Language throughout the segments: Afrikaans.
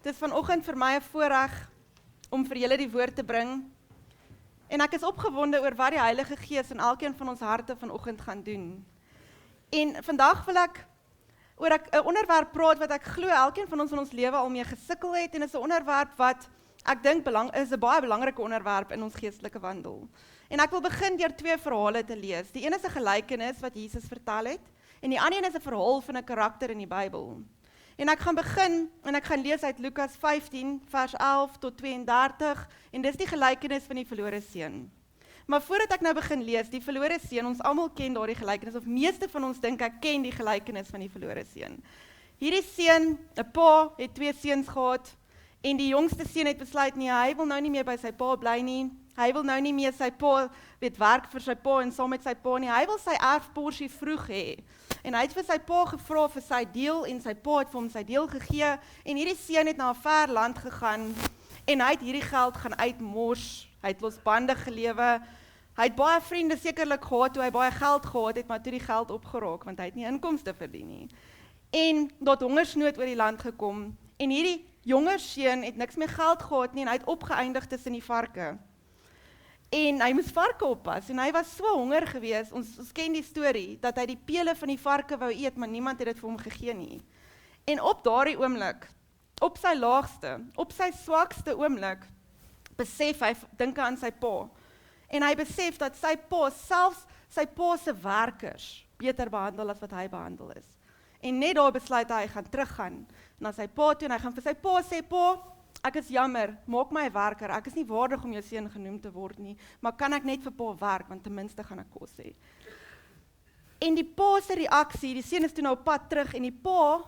Dit is vanoggend vir my 'n voorreg om vir julle die woord te bring. En ek is opgewonde oor wat die Heilige Gees in elkeen van ons harte vanoggend gaan doen. En vandag wil ek oor 'n onderwerp praat wat ek glo elkeen van ons in ons lewe al mee gesukkel het, en is 'n onderwerp wat ek dink is 'n baie belangrike onderwerp in ons geestelike wandel. En ek wil begin deur 2 verhale te lees. Die een is 'n gelykenis wat Jesus vertel het, en die ander een is 'n verhaal van 'n karakter in die Bybel. En ek gaan begin, en ek gaan lees uit Lukas 15, vers 11 tot 32, en dis die gelykenis van die verlore seun. Maar voordat ek nou begin lees, die verlore seun, ons almal ken daardie gelykenis, of meeste van ons dink ek ken die gelykenis van die verlore seun. Hierdie seun, 'n pa, het 2 seuns gehad, en die jongste seun het besluit, nee, hy wil nou nie meer by sy pa bly nie, hy wil nou nie meer sy pa, werk vir sy pa en saam met sy pa nie, hy wil sy erfporsie vroeg hê. En hy het vir sy pa gevra vir sy deel, en sy pa het vir hom sy deel gegee, en hierdie seun het na 'n ver land gegaan, en hy het hierdie geld gaan uitmors, hy het losbandig gelewe, hy het baie vriende sekerlik gehad, toe hy baie geld gehad het, maar toe die geld opgeraak, want hy het nie inkomste verdien nie. En dat hongersnood oor die land gekom, en hierdie jonger seun het niks meer geld gehad nie, en hy het opgeëindig tussen die varke. En hy moes varke oppas, en hy was so honger gewees, ons ken die storie, dat hy die pele van die varke wou eet, maar niemand het dit vir hom gegee nie. En op daardie oomblik, op sy laagste, op sy swakste oomblik, besef hy, dink aan sy pa, en hy besef dat sy pa, selfs sy pa se werkers, beter behandel as wat hy behandel is. En net daar besluit hy gaan teruggaan na sy pa toe, en hy gaan vir sy pa sê, pa, ek is jammer, maak my 'n werker, ek is nie waardig om jou seun genoem te word nie, maar kan ek net vir pa werk, want ten minste gaan ek kos hê. En die pa se reaksie, die seun is toe nou op pad terug, en die pa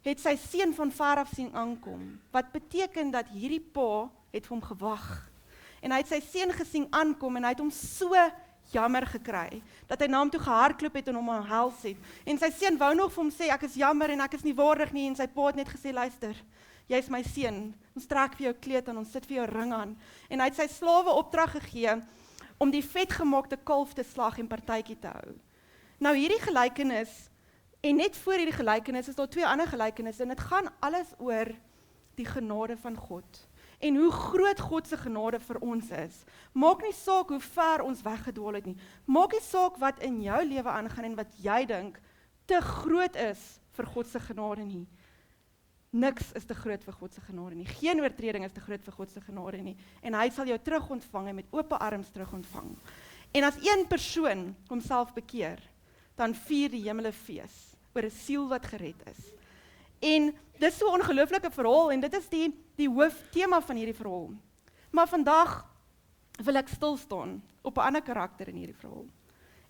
het sy seun van ver af sien aankom, wat beteken dat hierdie pa het vir hom gewag, en hy het sy seun gesien aankom, en hy het hom so jammer gekry, dat hy na hom toe gehardloop het en hom omhels het, en sy seun wou nog vir hom sê, ek is jammer en ek is nie waardig nie, en sy pa het net gesê, luister, jy is my seun, ons trek vir jou kleed aan, ons sit vir jou ring aan, en hy het sy slawe opdrag gegee, om die vetgemaakte kalf te slag en partytjie te hou. Nou hierdie gelykenis, en net voor hierdie gelykenis, is daar 2 ander gelykenisse, en dit gaan alles oor die genade van God, en hoe groot God se genade vir ons is. Maak nie saak hoe ver ons weggedwaal het nie, maak nie saak wat in jou lewe aangaan, en wat jy dink, te groot is vir God se genade nie. Niks is te groot vir God se genade nie. Geen oortreding is te groot vir God se genade nie. En hy sal jou terug ontvang en met oop arms terug ontvang. En as een persoon homself bekeer, dan vier die hemele fees oor 'n siel wat gered is. En dit is so 'n ongelooflike verhaal, en dit is die hooftema van hierdie verhaal. Maar vandag wil ek stil staan op 'n ander karakter in hierdie verhaal.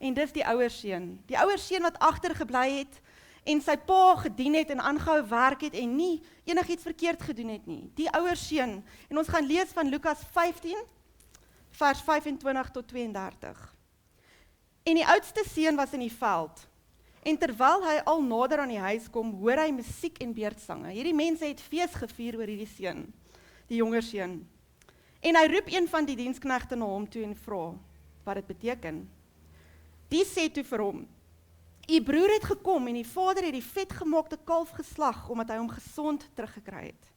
En dis die ouer seun. Die ouer seun wat agtergebly het, en sy pa gedien het en aangehou werk het en nie enigiets verkeerd gedoen het nie. Die ouer seun. En ons gaan lees van Lukas 15, vers 25 tot 32. En die oudste seun was in die veld. En terwyl hy al nader aan die huis kom, hoor hy musiek en beerdsange. Hierdie mense het fees gevier oor hierdie seun, die jonger seun. En hy roep een van die diensknegte na hom toe en vra wat dit beteken. Die sê toe vir hom, "U broer het gekom en die vader het die vetgemaakte kalf geslag, omdat hy hom gesond teruggekry het.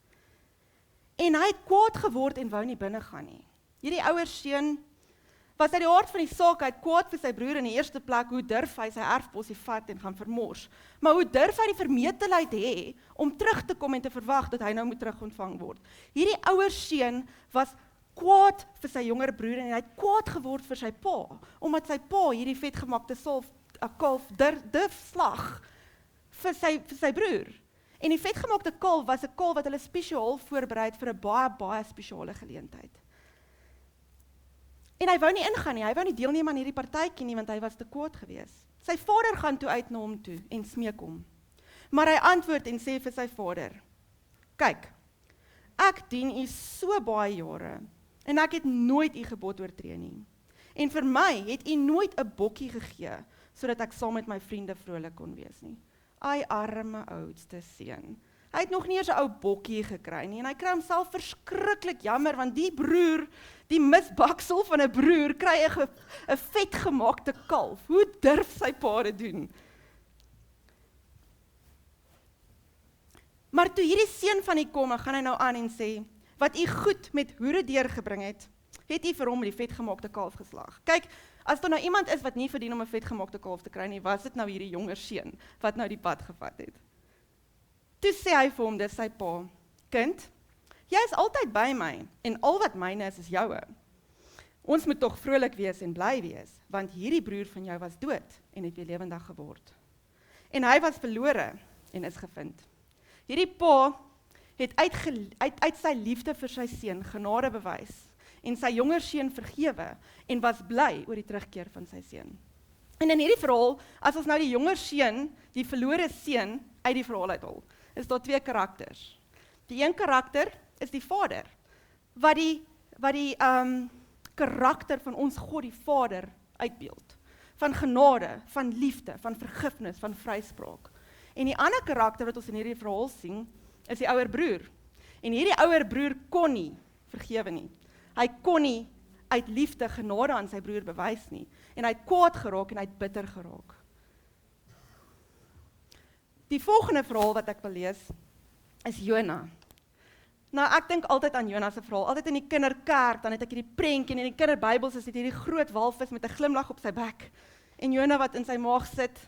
En hy het kwaad geword en wou nie binne gaan nie." Hierdie ouer seun was uit die aard van die saak, hy het kwaad vir sy broer in die eerste plek, hoe durf hy sy erfposie vat en gaan vermors. Maar hoe durf hy die vermetelheid hê om terug te kom en te verwag dat hy nou moet terug ontvang word. Hierdie ouer seun was kwaad vir sy jonger broer, en hy het kwaad geword vir sy pa, omdat sy pa hierdie vetgemaakte kalf durf slag vir sy broer. En die vetgemaakte kalf was 'n kalf wat hulle spesiaal voorberei het vir 'n baie spesiale geleentheid. En hy wou nie ingaan nie, hy wou nie deelneem aan hierdie partytjie nie, want hy was te kwaad gewees. Sy vader gaan toe uit na hom toe en smeek hom. Maar hy antwoord en sê vir sy vader, "Kyk, ek dien u so baie jare, en ek het nooit u gebod oortree nie. En vir my het u nooit 'n bokkie gegee, sodat ek saam met my vriende vrolik kon wees nie. Ai, arme oudste seun. Hy het nog nie eens 'n ou bokkie gekry nie, en hy kry homself verskriklik jammer, want die broer, die misbaksel van 'n broer, kry 'n vetgemaakte kalf. Hoe durf sy pa dit doen? Maar toe hierdie seun van U kom, gaan hy nou aan en sê, wat U goed met hoere deurgebring het U vir hom die vetgemaakte kalf geslag. Kyk, as daar nou iemand is wat nie verdien om 'n vetgemaakte kalf te kry nie, was dit nou hierdie jonger seun wat nou die pad gevat het. Toe sê hy vir hom, dis sy pa, kind, jy is altyd by my en al wat myne is joue. Ons moet tog vrolik wees en bly wees, want hierdie broer van jou was dood en het weer lewendig geword. En hy was verlore en is gevind. Hierdie pa het uit sy liefde vir sy seun genade bewys en sy jonger seun vergewe en was bly oor die terugkeer van sy seun. En in hierdie verhaal, as ons nou die jonger seun, die verlore seun uit die verhaal uithol, is daar twee karakters. Die een karakter is die Vader, wat die karakter van ons God die Vader uitbeeld. Van genade, van liefde, van vergifnis, van vryspraak. En die ander karakter wat ons in hierdie verhaal sien, is die ouer broer. En hierdie ouer broer kon nie vergewe nie. Hy kon nie uit liefde genade aan sy broer bewys nie. En hy het kwaad geraak en hy het bitter geraak. Die volgende verhaal wat ek wil lees, is Jona. Nou, ek dink altyd aan Jona se verhaal, altyd in die kinderkerk, dan het ek hierdie prentjie en in die kinderbybels is dit hierdie groot walvis met 'n glimlag op sy bek. En Jona wat in sy maag sit.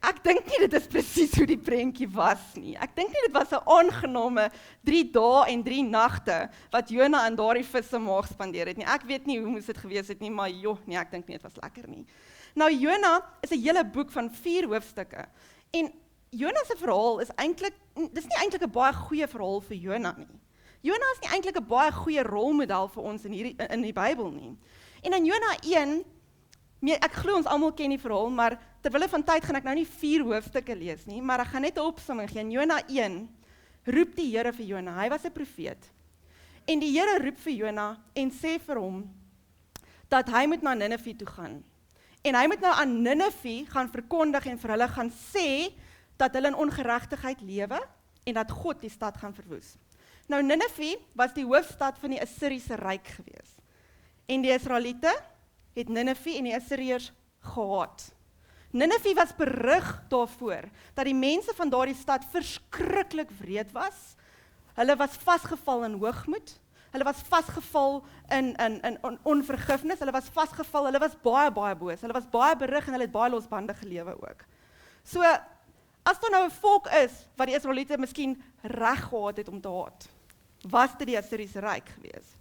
Ek dink nie dit is presies hoe die prentjie was nie. Ek dink nie dit was 'n aangename 3 dae en 3 nagte wat Jona in daardie vis se maag spandeer het nie. Ek weet nie hoe moes dit gewees het nie, maar joh, nee, ek dink nie dit was lekker nie. Nou Jona is 'n hele boek van 4 hoofstukke. En Jona se verhaal is dis nie eintlik 'n baie goeie verhaal vir Jona nie. Jona is nie eintlik 'n baie goeie rolmodel vir ons in die Bybel nie. En in Jona 1, ek glo ons almal ken die verhaal, maar terwille van tyd gaan ek nou nie 4 hoofstukke lees nie, maar ek gaan net 'n opsomming gee. In Jona 1 roep die Here vir Jona. Hy was 'n profeet. En die Here roep vir Jona en sê vir hom dat hy moet na Ninive toe gaan. En hy moet nou aan Ninive gaan verkondig en vir hulle gaan sê dat hulle in ongeregtigheid lewe en dat God die stad gaan verwoes. Nou Ninive was die hoofstad van die Assiriese ryk gewees. En die Israeliete het Ninive en die Assiriërs gehaat. Ninive was berig daarvoor dat die mense van daardie stad verskriklik wreed was. Hulle was vasgeval in hoogmoed. Hulle was vasgeval in onvergifnis. Hulle was vasgeval, hulle was baie boos. Hulle was baie berig en hulle het baie losbandige lewe ook. So as daar nou 'n volk is wat die Israeliete miskien reg gehad het om te haat, was dit die Assiriese ryk gewees.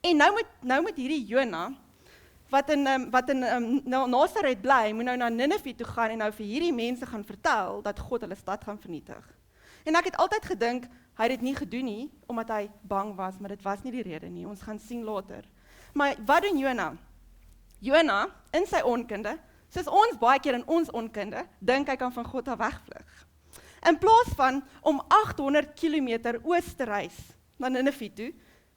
En nou met hierdie Jona wat in Nasaret bly, moet nou na Ninive toe gaan en nou vir hierdie mense gaan vertel dat God hulle stad gaan vernietig. En ek het altyd gedink hy het dit nie gedoen nie omdat hy bang was, maar dit was nie die rede nie. Ons gaan sien later. Maar wat doen Jona? Jona in sy onkunde, soos ons baie keer in ons onkunde, dink hy kan van God af wegvlug. In plaas van om 800 kilometer oos te reis na Ninive toe,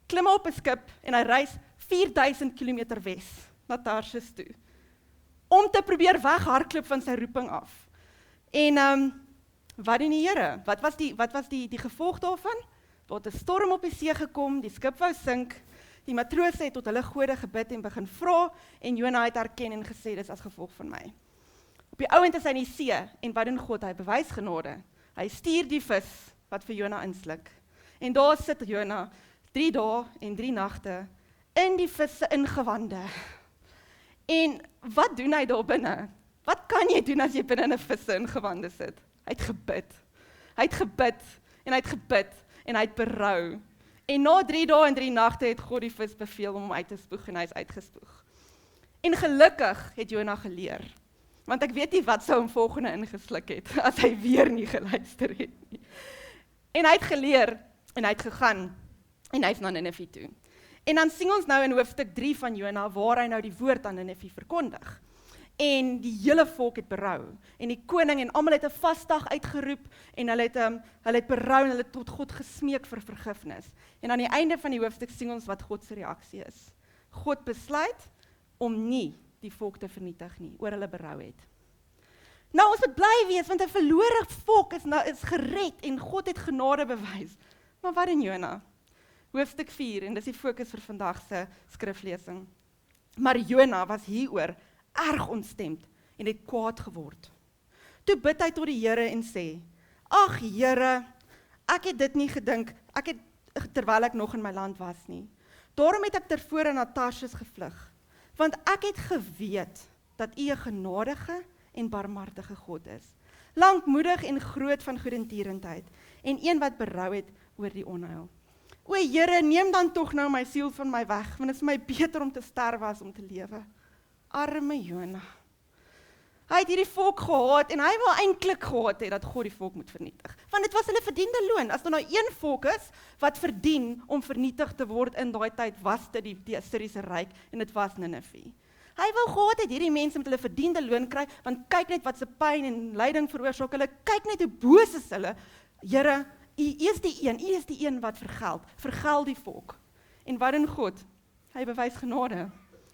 klim hy op 'n skip en hy reis 4000 kilometer wes na Tarsus toe, om te probeer weghardloop van sy roeping af. En wat doen die Here? Wat was die gevolg daarvan? Daar het 'n storm op die see gekom, die skip wou sink, die matrose het tot hulle gode gebid en begin vra, en Jona het erken en gesê, dis as gevolg van my. Op die ouend is hy in die see, en wat doen God? Hy bewys genade. Hy stuur die vis, wat vir Jona insluk. En daar sit Jona, 3 dae en 3 nagte, in die vis se ingewande. En wat doen hy daar binne? Wat kan jy doen as jy binne in 'n vis se ingewande sit? Hy het gebid. Hy het gebid, en hy het gebid, en hy het berou. En na 3 dae en 3 nagte het God die vis beveel om hom uit te spoeg, en hy is uitgespoeg. En gelukkig het Jona geleer, want ek weet nie wat sou hom volgende ingesluk het, as hy weer nie geluister het nie. En hy het geleer, en hy het gegaan, en hy is na Ninive toe. En dan sien ons nou in hoofstuk 3 van Jona, waar hy nou die woord aan Ninive verkondig. En die hele volk het berou, en die koning en almal het 'n vasdag uitgeroep, en hulle het berou, en hulle het tot God gesmeek vir vergifnis. En aan die einde van die hoofstuk sien ons wat God se reaksie is. God besluit om nie die volk te vernietig nie, oor hulle berou het. Nou, ons moet bly wees, want 'n verlore volk is gered, en God het genade bewys. Maar wat in Jona? Hoofstuk 4, en dis die fokus vir vandag se skriflesing. Maar Jona was hieroor erg ontstemd en het kwaad geword. Toe bid hy tot die Here en sê, ag Here, Ek het dit nie gedink, terwyl ek nog in my land was nie. Daarom het ek tervore na Tarsus gevlug, want ek het geweet dat U 'n genadige en barmhartige God is, lankmoedig en groot van goedertierendheid, en een wat berou het oor die onheil. O Here, neem dan tog nou my siel van my weg, want dit is vir my beter om te sterwe as om te lewe. Arme Jona. Hy het hierdie volk gehaat en hy wil eintlik gehad het dat God die volk moet vernietig. Want dit was hulle verdiende loon. As daar nou een volk is wat verdien om vernietig te word in daai tyd, was dit die Assiriese ryk en dit was Ninive. Hy wil gehad het hierdie mense met hulle verdiende loon kry, want kyk net wat se pyn en lyding veroorsaak hulle. Kyk net hoe boos is hulle. Here, U is die een wat vergeld die volk. En wat doen God? Hy bewys genade.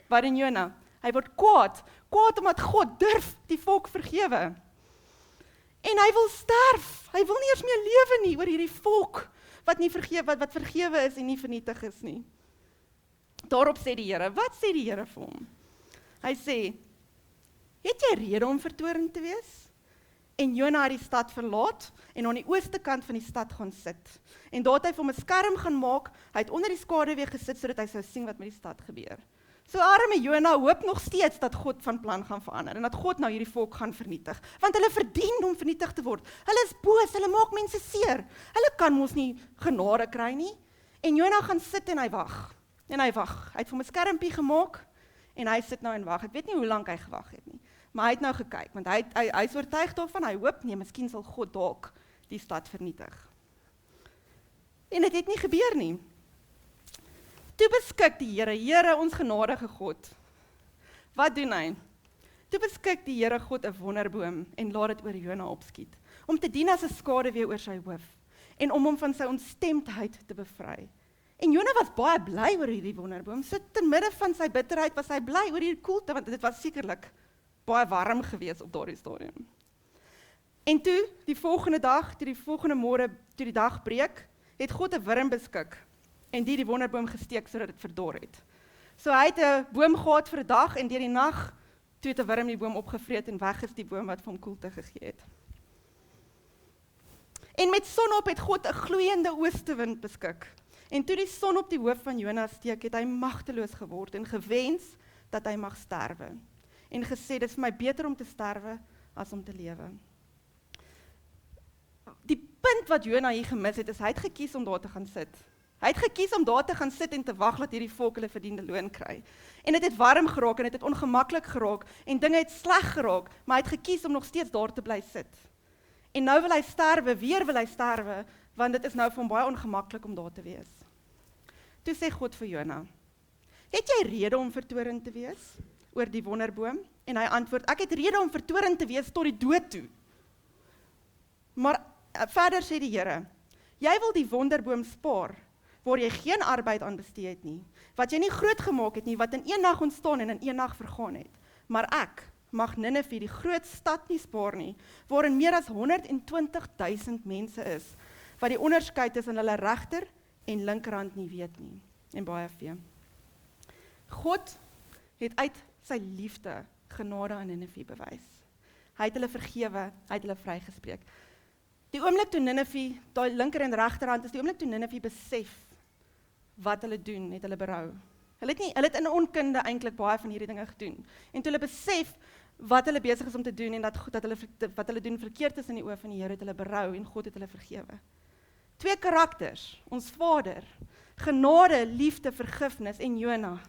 Wat doen Jona? Hy word kwaad omdat God durf die volk vergewe. En hy wil sterf. Hy wil nie eers meer lewe nie oor hierdie volk wat nie vergewe, wat vergewe is en nie vernietig is nie. Daarop sê die Here, wat sê die Here vir hom? Hy sê, het jy rede om vertoornd te wees? En Jona het die stad verlaat en aan die ooste kant van die stad gaan sit. En daar het hy vir hom 'n skerm gaan maak, hy het onder die skaduwee gesit sodat hy sou sien wat met die stad gebeur. So arme Jona hoop nog steeds dat God van plan gaan verander en dat God nou hierdie volk gaan vernietig, want hulle verdien om vernietig te word. Hulle is boos, hulle maak mense seer. Hulle kan mos nie genade kry nie. En Jona gaan sit en hy wag. En hy wag. Hy het vir hom 'n skermpie gemaak en hy sit nou en wag. Ek weet nie hoe lank hy gewag het nie. Maar hy het nou gekyk, want hy is oortuig daarvan, hy hoop nee, miskien sal God dalk die stad vernietig. En dit het nie gebeur nie. Toe beskik die Here, ons genadige God. Wat doen hy? Toe beskik die Here God 'n wonderboom en laat dit oor Jona opskiet, om te dien as 'n skaduwee oor sy hoof en om hom van sy ontstemdheid te bevry. En Jona was baie bly oor hierdie wonderboom. So te midde van sy bitterheid was hy bly oor hierdie koelte, want dit was sekerlik baie warm gewees op daardie stadium. En toe, die volgende dag, die volgende môre, toe die dag breek, het God 'n wurm beskik en die wonderboom gesteek sodat dit verdor het. So hy het 'n boom gehad vir 'n dag en deur die nag toe het 'n wurm die boom opgevreet en weg is die boom wat vir hom koelte gegee het. En met sonop het God 'n gloeiende oostewind beskik. En toe die son op die hoof van Jona steek, het hy magteloos geword en gewens dat hy mag sterwe. En gesê, dit is vir my beter om te sterwe as om te lewe. Die punt wat Jona hier gemis het, is hy het gekies om daar te gaan sit. Hy het gekies om daar te gaan sit en te wag dat hierdie volk hulle verdiende loon kry. En dit het warm geraak en dit het ongemaklik geraak en dinge het sleg geraak, maar hy het gekies om nog steeds daar te bly sit. En nou wil hy sterwe, weer wil hy sterwe, want dit is nou vir hom baie ongemaklik om daar te wees. Toe sê God vir Jona, het jy rede om vertoornd te wees oor die wonderboom? En hy antwoord, ek het rede om vertoornd te wees tot die dood toe. Maar verder sê die Here, jy wil die wonderboom spaar, waar jy geen arbeid aan bestee het nie, wat jy nie groot gemaak het nie, wat in een nag ontstaan en in een nag vergaan het. Maar ek mag Ninive, die groot stad, nie spaar nie, waarin meer as 120.000 mense is, wat die onderskeid tussen hulle regter en linkerhand nie weet nie, en baie vee. God het uit sy liefde genade aan Ninive bewys. Hy het hulle vergewe, hy het hulle vrygespreek. Die oomblik toe Ninive, daai linker en regterhand is die oomblik toe Ninive besef wat hulle doen, het hulle berou. Hulle het in onkunde eintlik baie van hierdie dinge gedoen. En toe hulle besef wat hulle besig is om te doen en dat wat hulle doen verkeerd is in die oë van die Here, het hulle berou en God het hulle vergewe. 2 karakters, ons Vader, genade, liefde, vergifnis en Jona,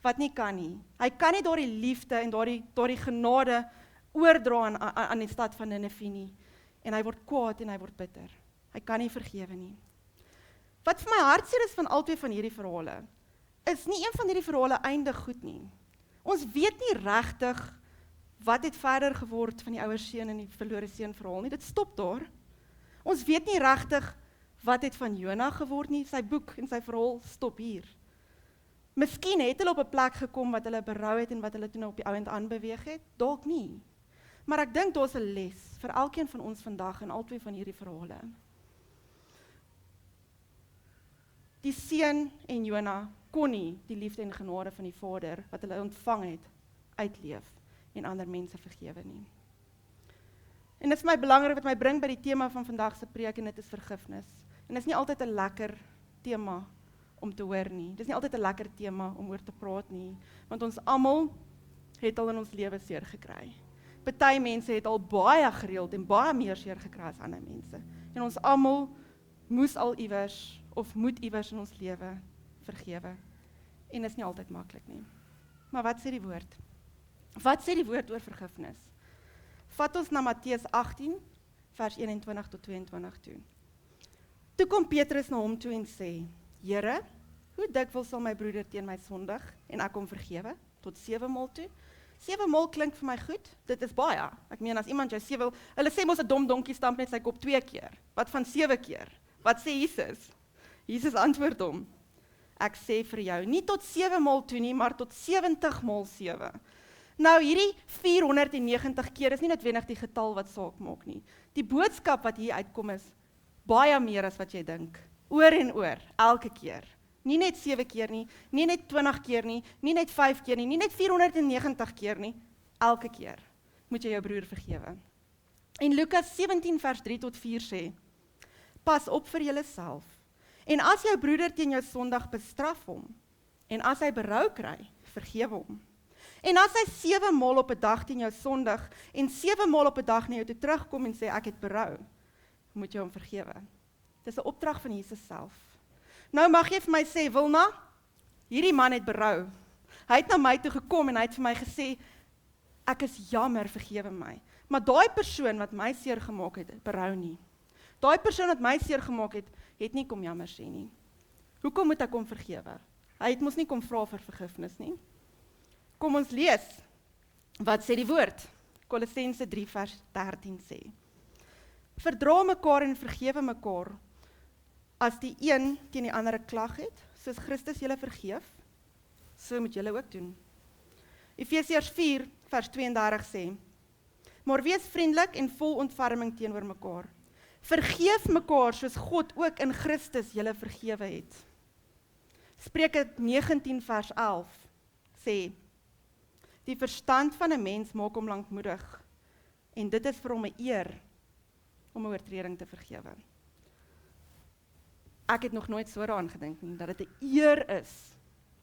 wat nie kan nie. Hy kan nie daardie liefde en daardie genade oordra aan die stad van Ninive nie. En hy word kwaad en hy word bitter. Hy kan nie vergewe nie. Wat vir my hartseer is van albei van hierdie verhale, is nie een van hierdie verhale eindig goed nie. Ons weet nie regtig wat het verder geword van die ouer seun en die verlore seun verhaal nie. Dit stop daar. Ons weet nie regtig wat het van Jona geword nie. Sy boek en sy verhaal stop hier. Miskien het hulle op 'n plek gekom wat hulle berou het en wat hulle toe nou op die ouend aanbeweeg het. Dalk nie. Maar ek dink daar's 'n les vir elkeen van ons vandag in albei van hierdie verhale. Die seun en Jona kon nie die liefde en genade van die Vader wat hulle ontvang het, uitleef en ander mense vergewe nie. En dit is vir my belangrik wat my bring by die tema van vandag se preek en dit is vergifnis. En dit is nie altyd 'n lekker tema om te hoor nie. Dit is nie altyd 'n lekker tema om oor te praat nie, want ons almal het al in ons lewe seer gekry. Party mense het al baie gereeld en baie meer seer gekry as ander mense. En ons almal moes al iewers of moet iewers in ons lewe vergewe. En dit is nie altyd maklik nie. Maar wat sê die woord? Wat sê die woord oor vergifnis? Vat ons na Matteus 18, vers 21 tot 22 toe. Toe kom Petrus na hom toe en sê, Here, hoe dikwels sal my broeder teen my sondig en ek hom vergewe? Tot 7 maal toe? 7 maal klink vir my goed, dit is baie. Ek meen, as iemand jou 7, hulle sê mos 'n dom donkie stamp net sy kop 2 keer. Wat van 7 keer? Wat sê Jesus? Jesus antwoord hom, ek sê vir jou, nie tot 7 maal toe nie, maar tot 70 maal 7. Nou, hierdie 490 keer is nie noodwendig die getal wat saak maak nie. Die boodskap wat hier uitkom is, baie meer as wat jy dink. Oor en oor, elke keer. Nie net 7 keer nie, nie net 20 keer nie, nie net 5 keer nie, nie net 490 keer nie, elke keer moet jy jou broer vergewe. En Lukas 17 vers 3 tot 4 sê, pas op vir julleself, en as jou broeder teen jou sondag bestraf hom, en as hy berou kry, vergewe hom. En as hy 7 maal op 'n dag teen jou sondig, en 7 maal op 'n dag na jou toe terugkom en sê, ek het berou, moet jy hom vergewe. Dis 'n opdrag van Jesus self. Nou mag jy vir my sê, Wilna, hierdie man het berou. Hy het na my toe gekom en hy het vir my gesê, ek is jammer, vergewe my. Maar daai persoon wat my seer gemaak het, berou nie. Daai persoon wat my seer gemaak het nie kom jammer sê nie. Hoekom moet ek hom vergewe? Hy het mos nie kom vra vir vergifnis nie. Kom ons lees. Wat sê die woord? Kolossense 3 vers 13 sê. Verdra mekaar en vergewe mekaar, as die een teen die ander 'n klag het, soos Christus julle vergeef, so moet julle ook doen. Efesiërs 4 vers 32 sê, maar wees vriendelik en vol ontferming teenoor mekaar. Vergeef mekaar soos God ook in Christus julle vergewe het. Spreuke 19 vers 11 sê, die verstand van 'n mens maak hom lankmoedig, en dit is vir hom 'n eer om 'n oortreding te vergewe. Ek het nog nooit so daaraan gedink nie, dat dit 'n eer is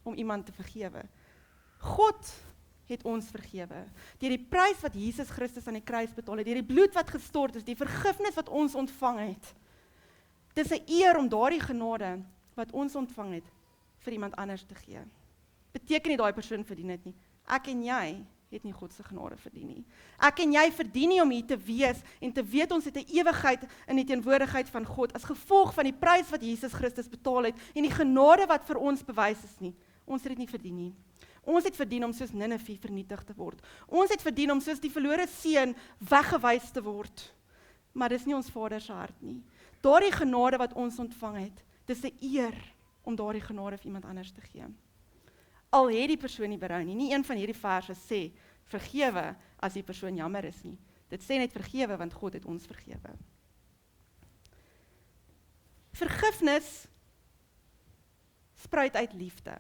om iemand te vergewe. God het ons vergewe, deur die prys wat Jesus Christus aan die kruis betaal het, deur die bloed wat gestort is, die vergifnis wat ons ontvang het. Dis 'n eer om daardie genade wat ons ontvang het, vir iemand anders te gee. Beteken nie daai persoon verdien dit nie. Ek en jy het nie God se genade verdien nie. Ek en jy verdien nie om hier te wees en te weet ons het 'n ewigheid in die teenwoordigheid van God as gevolg van die prys wat Jesus Christus betaal het en die genade wat vir ons bewys is nie. Ons het dit nie verdien nie. Ons het verdien om soos Ninive vernietig te word. Ons het verdien om soos die verlore seun weggewys te word. Maar dis nie ons Vader se hart nie. Daardie genade wat ons ontvang het, dis 'n eer om daardie genade vir iemand anders te gee. Al het die persoon nie berou nie. Nie een van hierdie verse sê, vergewe as die persoon jammer is nie. Dit sê net vergewe, want God het ons vergewe. Vergifnis spruit uit liefde.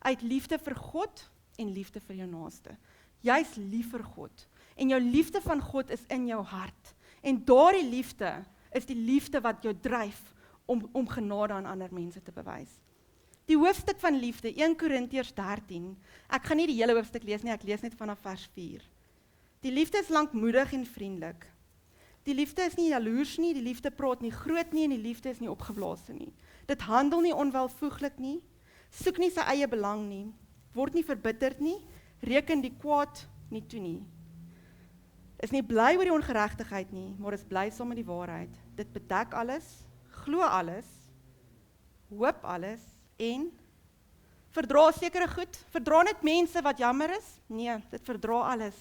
Uit liefde vir God en liefde vir jou naaste. Jy's lief vir God. En jou liefde van God is in jou hart. En daardie liefde is die liefde wat jou dryf om genade aan ander mense te bewys. Die hoofstuk van liefde, 1 Korintiërs 13, ek gaan nie die hele hoofstuk lees nie, ek lees net vanaf vers 4. Die liefde is lankmoedig en vriendelik. Die liefde is nie jaloers nie, die liefde praat nie groot nie en die liefde is nie opgeblaas nie. Dit handel nie onwelvoeglik nie, soek nie sy eie belang nie, word nie verbitterd nie, reken die kwaad nie toe nie. Is nie bly oor die ongeregtigheid nie, maar is bly saam met die waarheid. Dit bedek alles, glo alles, hoop alles en verdra sekere goed. Verdra net mense wat jammer is? Nee, dit verdra alles.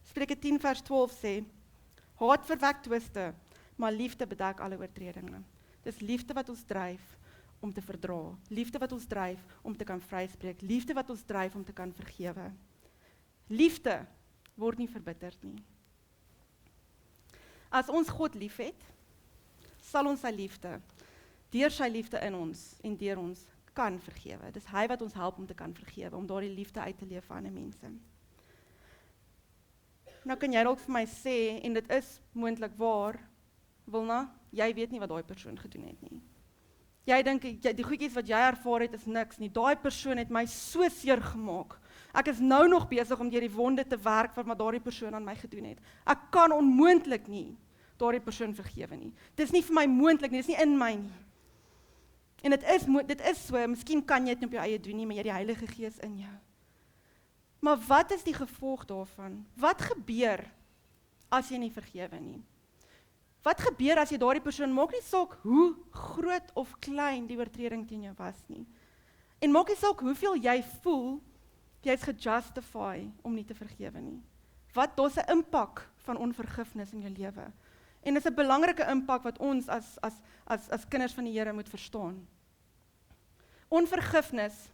Spreuke 10 vers 12 sê, haat verwek twiste, maar liefde bedek alle oortredinge. Dis liefde wat ons dryf om te verdra. Liefde wat ons dryf om te kan vryspreek. Liefde wat ons dryf om te kan vergewe. Liefde word nie verbitterd nie. As ons God liefhet, sal ons sy liefde, deur sy liefde in ons en deur ons kan vergewe. Dis hy wat ons help om te kan vergewe, om daardie liefde uit te leef aan ander mense. Nou kan jy dalk vir my sê, en dit is moontlik waar, Wilna, jy weet nie wat daai persoon gedoen het nie. Jy dink, die goedjies wat jy ervaar het is niks nie. Daai persoon het my so seer gemaak. Ek is nou nog besig om deur die wonde te werk wat daardie persoon aan my gedoen het. Ek kan onmoontlik nie daardie persoon vergewe nie. Dis nie vir my moontlik nie, dis nie in my nie. En dit is so, miskien kan jy dit nie op jou eie doen nie, maar jy het die Heilige Gees in jou. Maar wat is die gevolg daarvan? Wat gebeur as jy nie vergewe nie? Wat gebeur as jy daardie persoon, maak nie saak hoe groot of klein die oortreding teen jou was nie. En maak nie saak hoeveel jy voel, jy is gejustify om nie te vergewe nie. Daar's 'n impak van onvergifnis in jou lewe. En dis 'n belangrike impak wat ons as kinders van die Here moet verstaan. Onvergifnis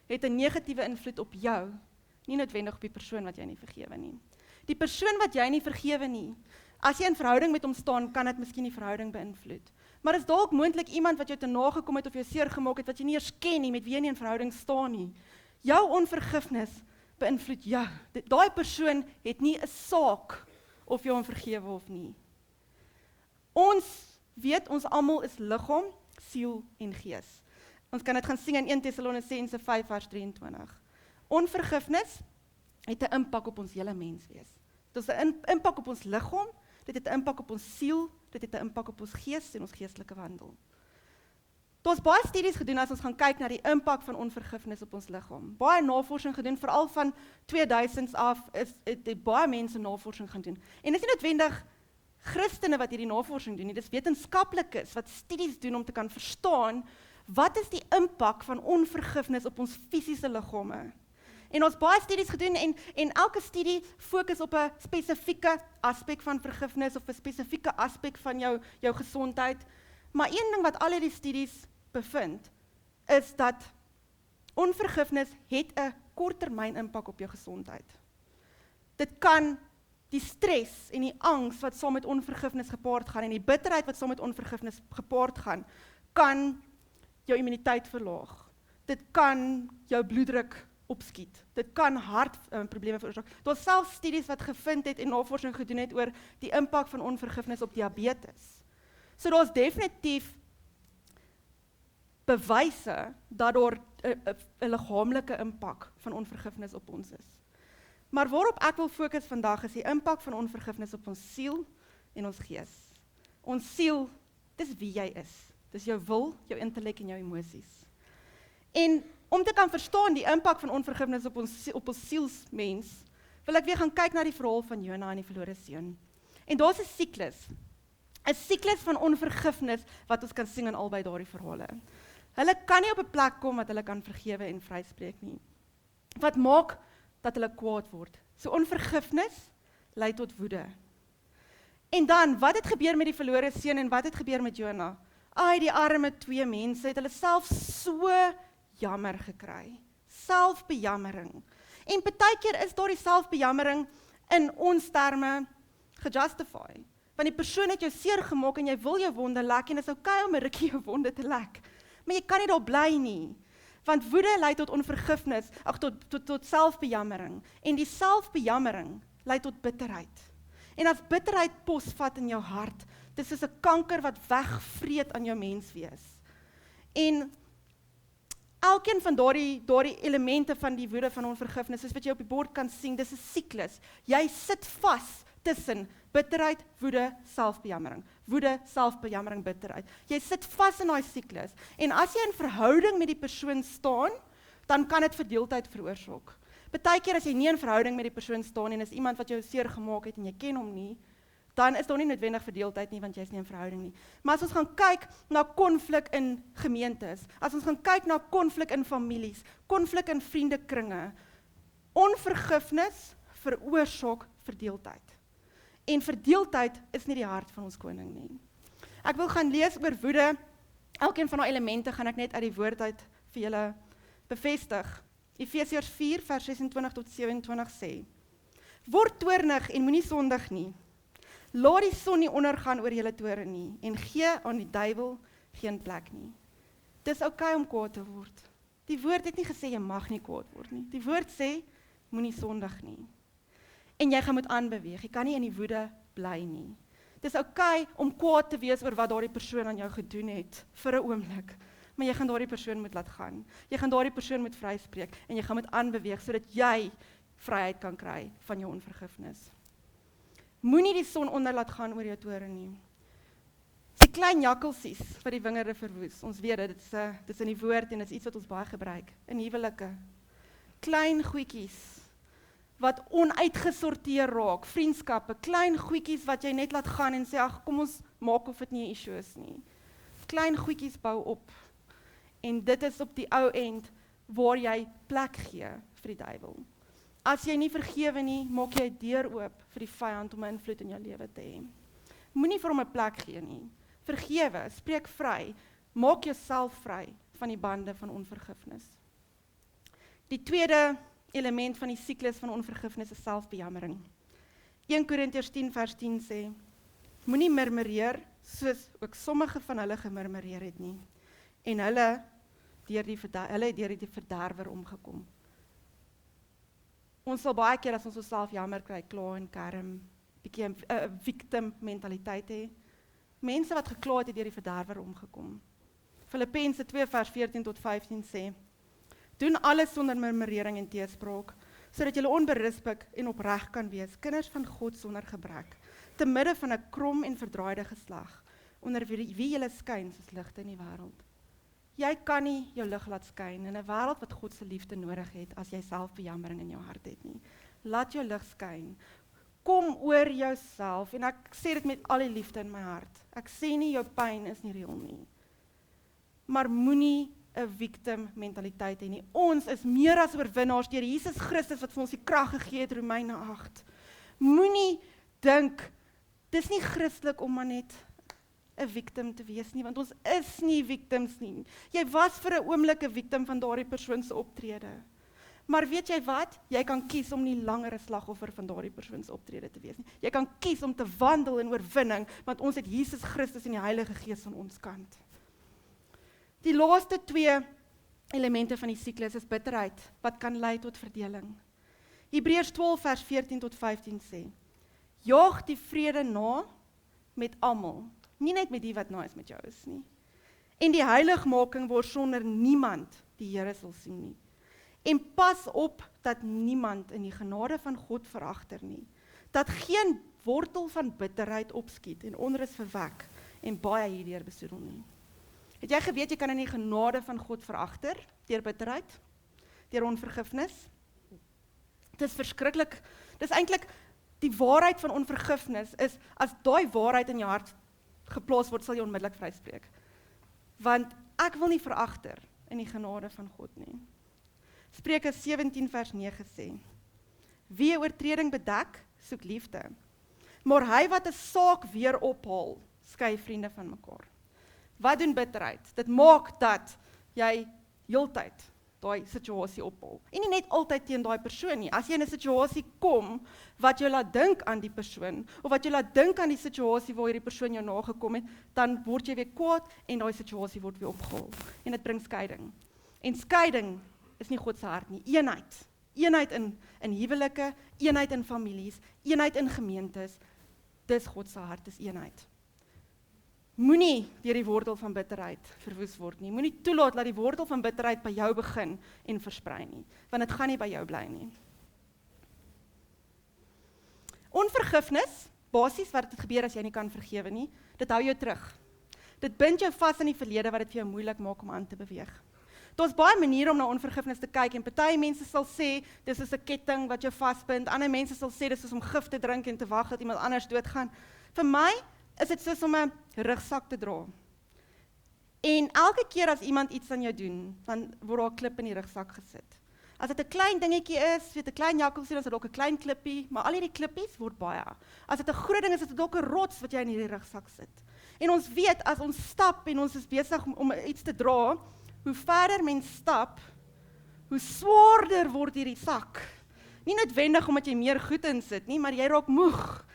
het 'n negatiewe invloed op jou, nie noodwendig op die persoon wat jy nie vergewe nie. Die persoon wat jy nie vergewe nie, as jy in verhouding met hom staan, kan dit miskien die verhouding beïnvloed. Maar is dalk moontlik iemand wat jou te nagekom het of jou seer gemaak het, wat jy nie eers ken nie, met wie jy nie in verhouding staan nie. Jou onvergifnis beïnvloed jou. Daai persoon het nie 'n saak of jy hom vergewe of nie. Ons weet, ons almal is liggaam, siel en gees. Ons kan dit gaan sing in 1 Tessalonisense 5 vers 23. Onvergifnis het 'n impak op ons hele menswees. Dit het 'n impak op ons liggaam, dit het 'n impak op ons siel, dit het 'n impak op ons gees en ons geestelike wandel. Daar's baie studies gedoen as ons gaan kyk na die impak van onvergifnis op ons liggaam. Baie navorsing gedoen, veral van 2000s af, het baie mense navorsing gaan doen. En dit is nie noodwendig Christene wat hierdie navorsing doen nie, dis wetenskaplikes wat studies doen om te kan verstaan, wat is die impak van onvergifnis op ons fisiese liggame? En ons baie studies gedoen en elke studie fokus op 'n spesifieke aspek van vergifnis of 'n spesifieke aspek van jou gesondheid. Maar een ding wat al hierdie studies bevind, is dat onvergifnis het 'n korttermyn impak op jou gesondheid. Dit kan die stres en die angs wat saam met onvergifnis gepaard gaan en die bitterheid wat saam met onvergifnis gepaard gaan, kan jou immuniteit verlaag. Dit kan jou bloeddruk opskiet. Dit kan hartprobleme veroorsaak. Daar's selfs studies wat gevind het en navorsing gedoen het oor die impak van onvergifnis op diabetes. So daar's definitief bewyse dat daar 'n liggaamlike impak van onvergifnis op ons is. Maar waarop ek wil fokus vandag is die impak van onvergifnis op ons siel en ons gees. Ons siel, dis wie jy is. Dis jou wil, jou intellek en jou emosies. En om te kan verstaan die impak van onvergifnis op ons sielsmens, wil ek weer gaan kyk na die verhaal van Jona en die verlore seun. En daar's 'n siklus van onvergifnis wat ons kan sien in albei daardie verhale. Hulle kan nie op 'n plek kom wat hulle kan vergewe en vryspreek nie. Wat maak dat hulle kwaad word? So onvergifnis lei tot woede. En dan, wat het gebeur met die verlore seun en wat het gebeur met Jona? Die arme twee mense het hulle self so jammer gekry. Selfbejammering. En partykeer is daardie selfbejammering in ons terme gejustify. Want die persoon het jou seer gemaak en jy wil jou wonde lek en dit is okay om 'n rukkie jou wonde te lek. Maar jy kan nie daar bly nie. Want woede lei tot onvergifnis, tot selfbejammering. En die selfbejammering lei tot bitterheid. En as bitterheid posvat in jou hart, dit is soos 'n kanker wat wegvreet aan jou menswees. En elkeen van daardie elemente van die woede van onvergifnis, soos wat jy op die bord kan sien, dis 'n siklus. Jy sit vas tussen bitterheid, woede, selfbejammering. Woede, selfbejammering, bitterheid. Jy sit vas in daai siklus. En as jy in verhouding met die persoon staan, dan kan dit verdeeldheid veroorsaak. Partykeer as jy nie in verhouding met die persoon staan en is iemand wat jou seer gemaak het en jy ken hom nie, dan is daar nie noodwendig verdeeldheid nie, want jy is nie in verhouding nie. Maar as ons gaan kyk na konflik in gemeentes, as ons gaan kyk na konflik in families, konflik in vriendekringe, onvergifnis veroorsaak verdeeldheid. En verdeeldheid is nie die hart van ons koning nie. Ek wil gaan lees oor woede. Elkeen van daai elemente gaan ek net uit die woord uit vir julle bevestig. Efesiërs 4 vers 26 tot 27 sê: Word toornig en moenie sondig nie. Laat die son nie ondergaan oor julle toorn nie en gee aan die duiwel geen plek nie. Dis okay om kwaad te word. Die woord het nie gesê jy mag nie kwaad word nie. Die woord sê moenie sondig nie. En jy gaan moet aanbeweeg. Jy kan nie in die woede bly nie. Dis oukei om kwaad te wees oor wat daardie persoon aan jou gedoen het, vir 'n oomblik. Maar jy gaan daardie persoon moet laat gaan. Jy gaan daardie persoon moet vryspreek, en jy gaan moet aanbeweeg, sodat jy vryheid kan kry van jou onvergifnis. Moenie die son onder laat gaan oor jou toren nie. Die klein jakkelsies wat die wingerde verwoes, ons weet dit is in die woord en dit is iets wat ons baie gebruik, in huwelike. Klein goedjies wat onuitgesorteer raak, vriendskappe, klein goedjies wat jy net laat gaan en sê, ag, kom ons maak of dit nie 'n issue is nie. Klein goedjies bou op. En dit is op die ou end waar jy plek gee vir die duiwel. As jy nie vergewe nie, maak jy 'n deur oop vir die vyand om 'n invloed in jou lewe te hê. Moenie vir hom 'n plek gee nie. Vergewe, spreek vry, maak jouself vry van die bande van onvergifnis. Die tweede element van die siklus van onvergifnis is selfbejammering. 1 Korintiërs 10 vers 10 sê, moenie murmureer, soos ook sommige van hulle gemurmureer het nie, en hulle het deur die verderwer omgekom. Ons sal baie keer as ons onsself jammer kry, kla en kerm, bietjie 'n victim mentaliteit hê. Mense wat gekla het deur die verderwer omgekom. Filippense 2 vers 14 tot 15 sê, doen alles sonder murmurering en teespraak, sodat julle onberisplik en opreg kan wees, kinders van God sonder gebrek, te midde van 'n krom en verdraaide geslag, onder wie julle skyn soos ligte in die wêreld. Jy kan nie jou lig laat skyn in 'n wêreld wat God se liefde nodig het as jy selfbejammering in jou hart het nie. Laat jou lig skyn. Kom oor jouself, en ek sê dit met al die liefde in my hart. Ek sê nie jou pyn is nie reël nie. Maar moenie 'n victim mentaliteit hê nie. Ons is meer as oorwinnaars deur Jesus Christus wat vir ons die krag gegee het, Romeine 8. Moenie dink, dis nie Christelik om maar net 'n victim te wees nie, want ons is nie victims nie. Jy was vir 'n oomblik 'n victim van daardie persoon se optrede. Maar weet jy wat? Jy kan kies om nie langer 'n slagoffer van daardie persoon se optrede te wees nie. Jy kan kies om te wandel in oorwinning, want ons het Jesus Christus en die Heilige Gees aan ons kant. Die laaste twee elemente van die siklus is bitterheid, wat kan lei tot verdeling. Hebreërs 12 vers 14 tot 15 sê, jaag die vrede na met almal, nie net met die wat naas met jou is nie. En die heiligmaking word sonder niemand die Here sal sien nie. En pas op dat niemand in die genade van God veragter nie. Dat geen wortel van bitterheid opskiet en onrus verwek en baie hierdeur besoedel nie. Het jy geweet jy kan in die genade van God veragter deur bitterheid, deur onvergifnis? Dit is verskriklik. Dis eintlik die waarheid van onvergifnis is as daai waarheid in jou hart geplaas word, sal jy onmiddellik vryspreek. Want ek wil nie veragter in die genade van God nie. Spreuke 17 vers 9 sê, wie 'n oortreding bedek, soek liefde. Maar hy wat 'n saak weer ophaal, skei vriende van mekaar. Wat doen bitterheid? Dit maak dat jy heeltyd daai situasie ophaal. En nie net altyd teen daai persoon nie. As jy in 'n situasie kom wat jou laat dink aan die persoon, of wat jou laat dink aan die situasie waar hierdie persoon jou nagekom het, dan word jy weer kwaad en daai situasie word weer opgehaal. En dit bring skeiding. En skeiding is nie God se hart nie. Eenheid. Eenheid in huwelike, eenheid in families, eenheid in gemeentes. Dis God se hart, dis eenheid. Moenie deur die wortel van bitterheid verwoes word nie. Moenie toelaat dat die wortel van bitterheid by jou begin en versprei nie, want dit gaan nie by jou bly nie. Onvergifnis, basies wat dit gebeur as jy nie kan vergewe nie, dit hou jou terug. Dit bind jou vas in die verlede wat dit vir jou moeilik maak om aan te beweeg. Daar's baie maniere om na onvergifnis te kyk en party mense sal sê dis is 'n ketting wat jou vasbind. Ander mense sal sê dis soos om gif te drink en te wag dat iemand anders doodgaan. Vir my is dit soos om 'n rugsak te dra. En elke keer as iemand iets aan jou doen, dan word daar 'n klip in die rugsak gesit. As dit 'n klein dingetjie is, weet 'n klein jakkelsie, dan is dit dalk 'n klein klippie, maar al hierdie klippies word baie. As dit 'n groot ding is, is dit dalk 'n rots wat jy in hierdie rugsak sit. En ons weet as ons stap en ons is besig om iets te dra, hoe verder mens stap, hoe swaarder word hierdie sak. Nie noodwendig omdat jy meer goed in sit nie, maar jy raak moeg.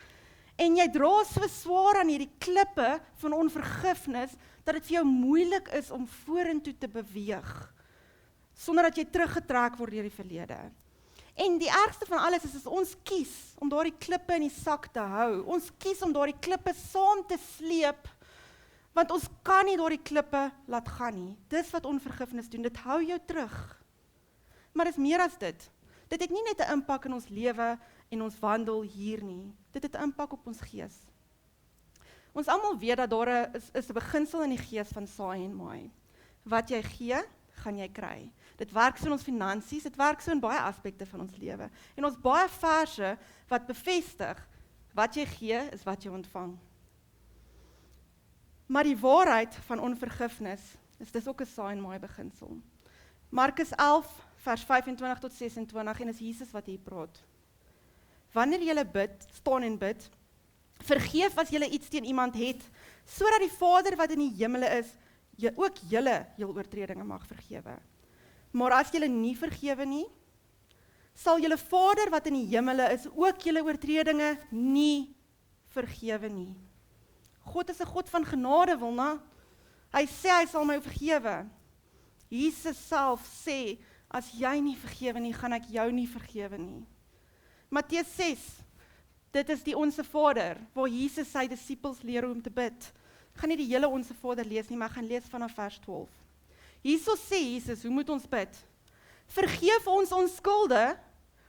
En jy dra so swaar aan hierdie klippe van onvergifnis, dat dit vir jou moeilik is om vorentoe te beweeg, sonder dat jy teruggetrek word deur die verlede. En die ergste van alles is as ons kies om daardie klippe in die sak te hou. Ons kies om daardie klippe saam te sleep, want ons kan nie daardie klippe laat gaan nie. Dis wat onvergifnis doen, dit hou jou terug. Maar dis meer as dit. Dit het nie net 'n impak in ons lewe en ons wandel hier nie. Dit het 'n impak op ons gees. Ons almal weet dat daar is 'n beginsel in die gees van saai en maai. Wat jy gee, gaan jy kry. Dit werk so in ons finansies, dit werk so in baie aspekte van ons lewe. En ons baie verse wat bevestig, wat jy gee, is wat jy ontvang. Maar die waarheid van onvergifnis, is dis ook 'n saai en maai beginsel. Markus 11, vers 25 tot 26, en is Jesus wat hier praat. Wanneer jy bid, staan en bid, vergeef as jy iets teen iemand het, sodat die Vader wat in die hemele is, ook julle heel oortredinge mag vergewe. Maar as julle nie vergewe nie, sal julle Vader wat in die hemele is, ook julle oortredinge nie vergewe nie. God is 'n God van genade, Wilna. Hy sê hy sal my vergewe. Jesus self sê, as jy nie vergewe nie, gaan ek jou nie vergewe nie. Matteus 6, dit is die Onse Vader, waar Jesus sy disippels leer hoe om te bid. Ek gaan nie die hele Onse Vader lees nie, maar ek gaan lees vanaf vers 12. Hierso sê Jesus, hoe moet ons bid? Vergeef ons skulde,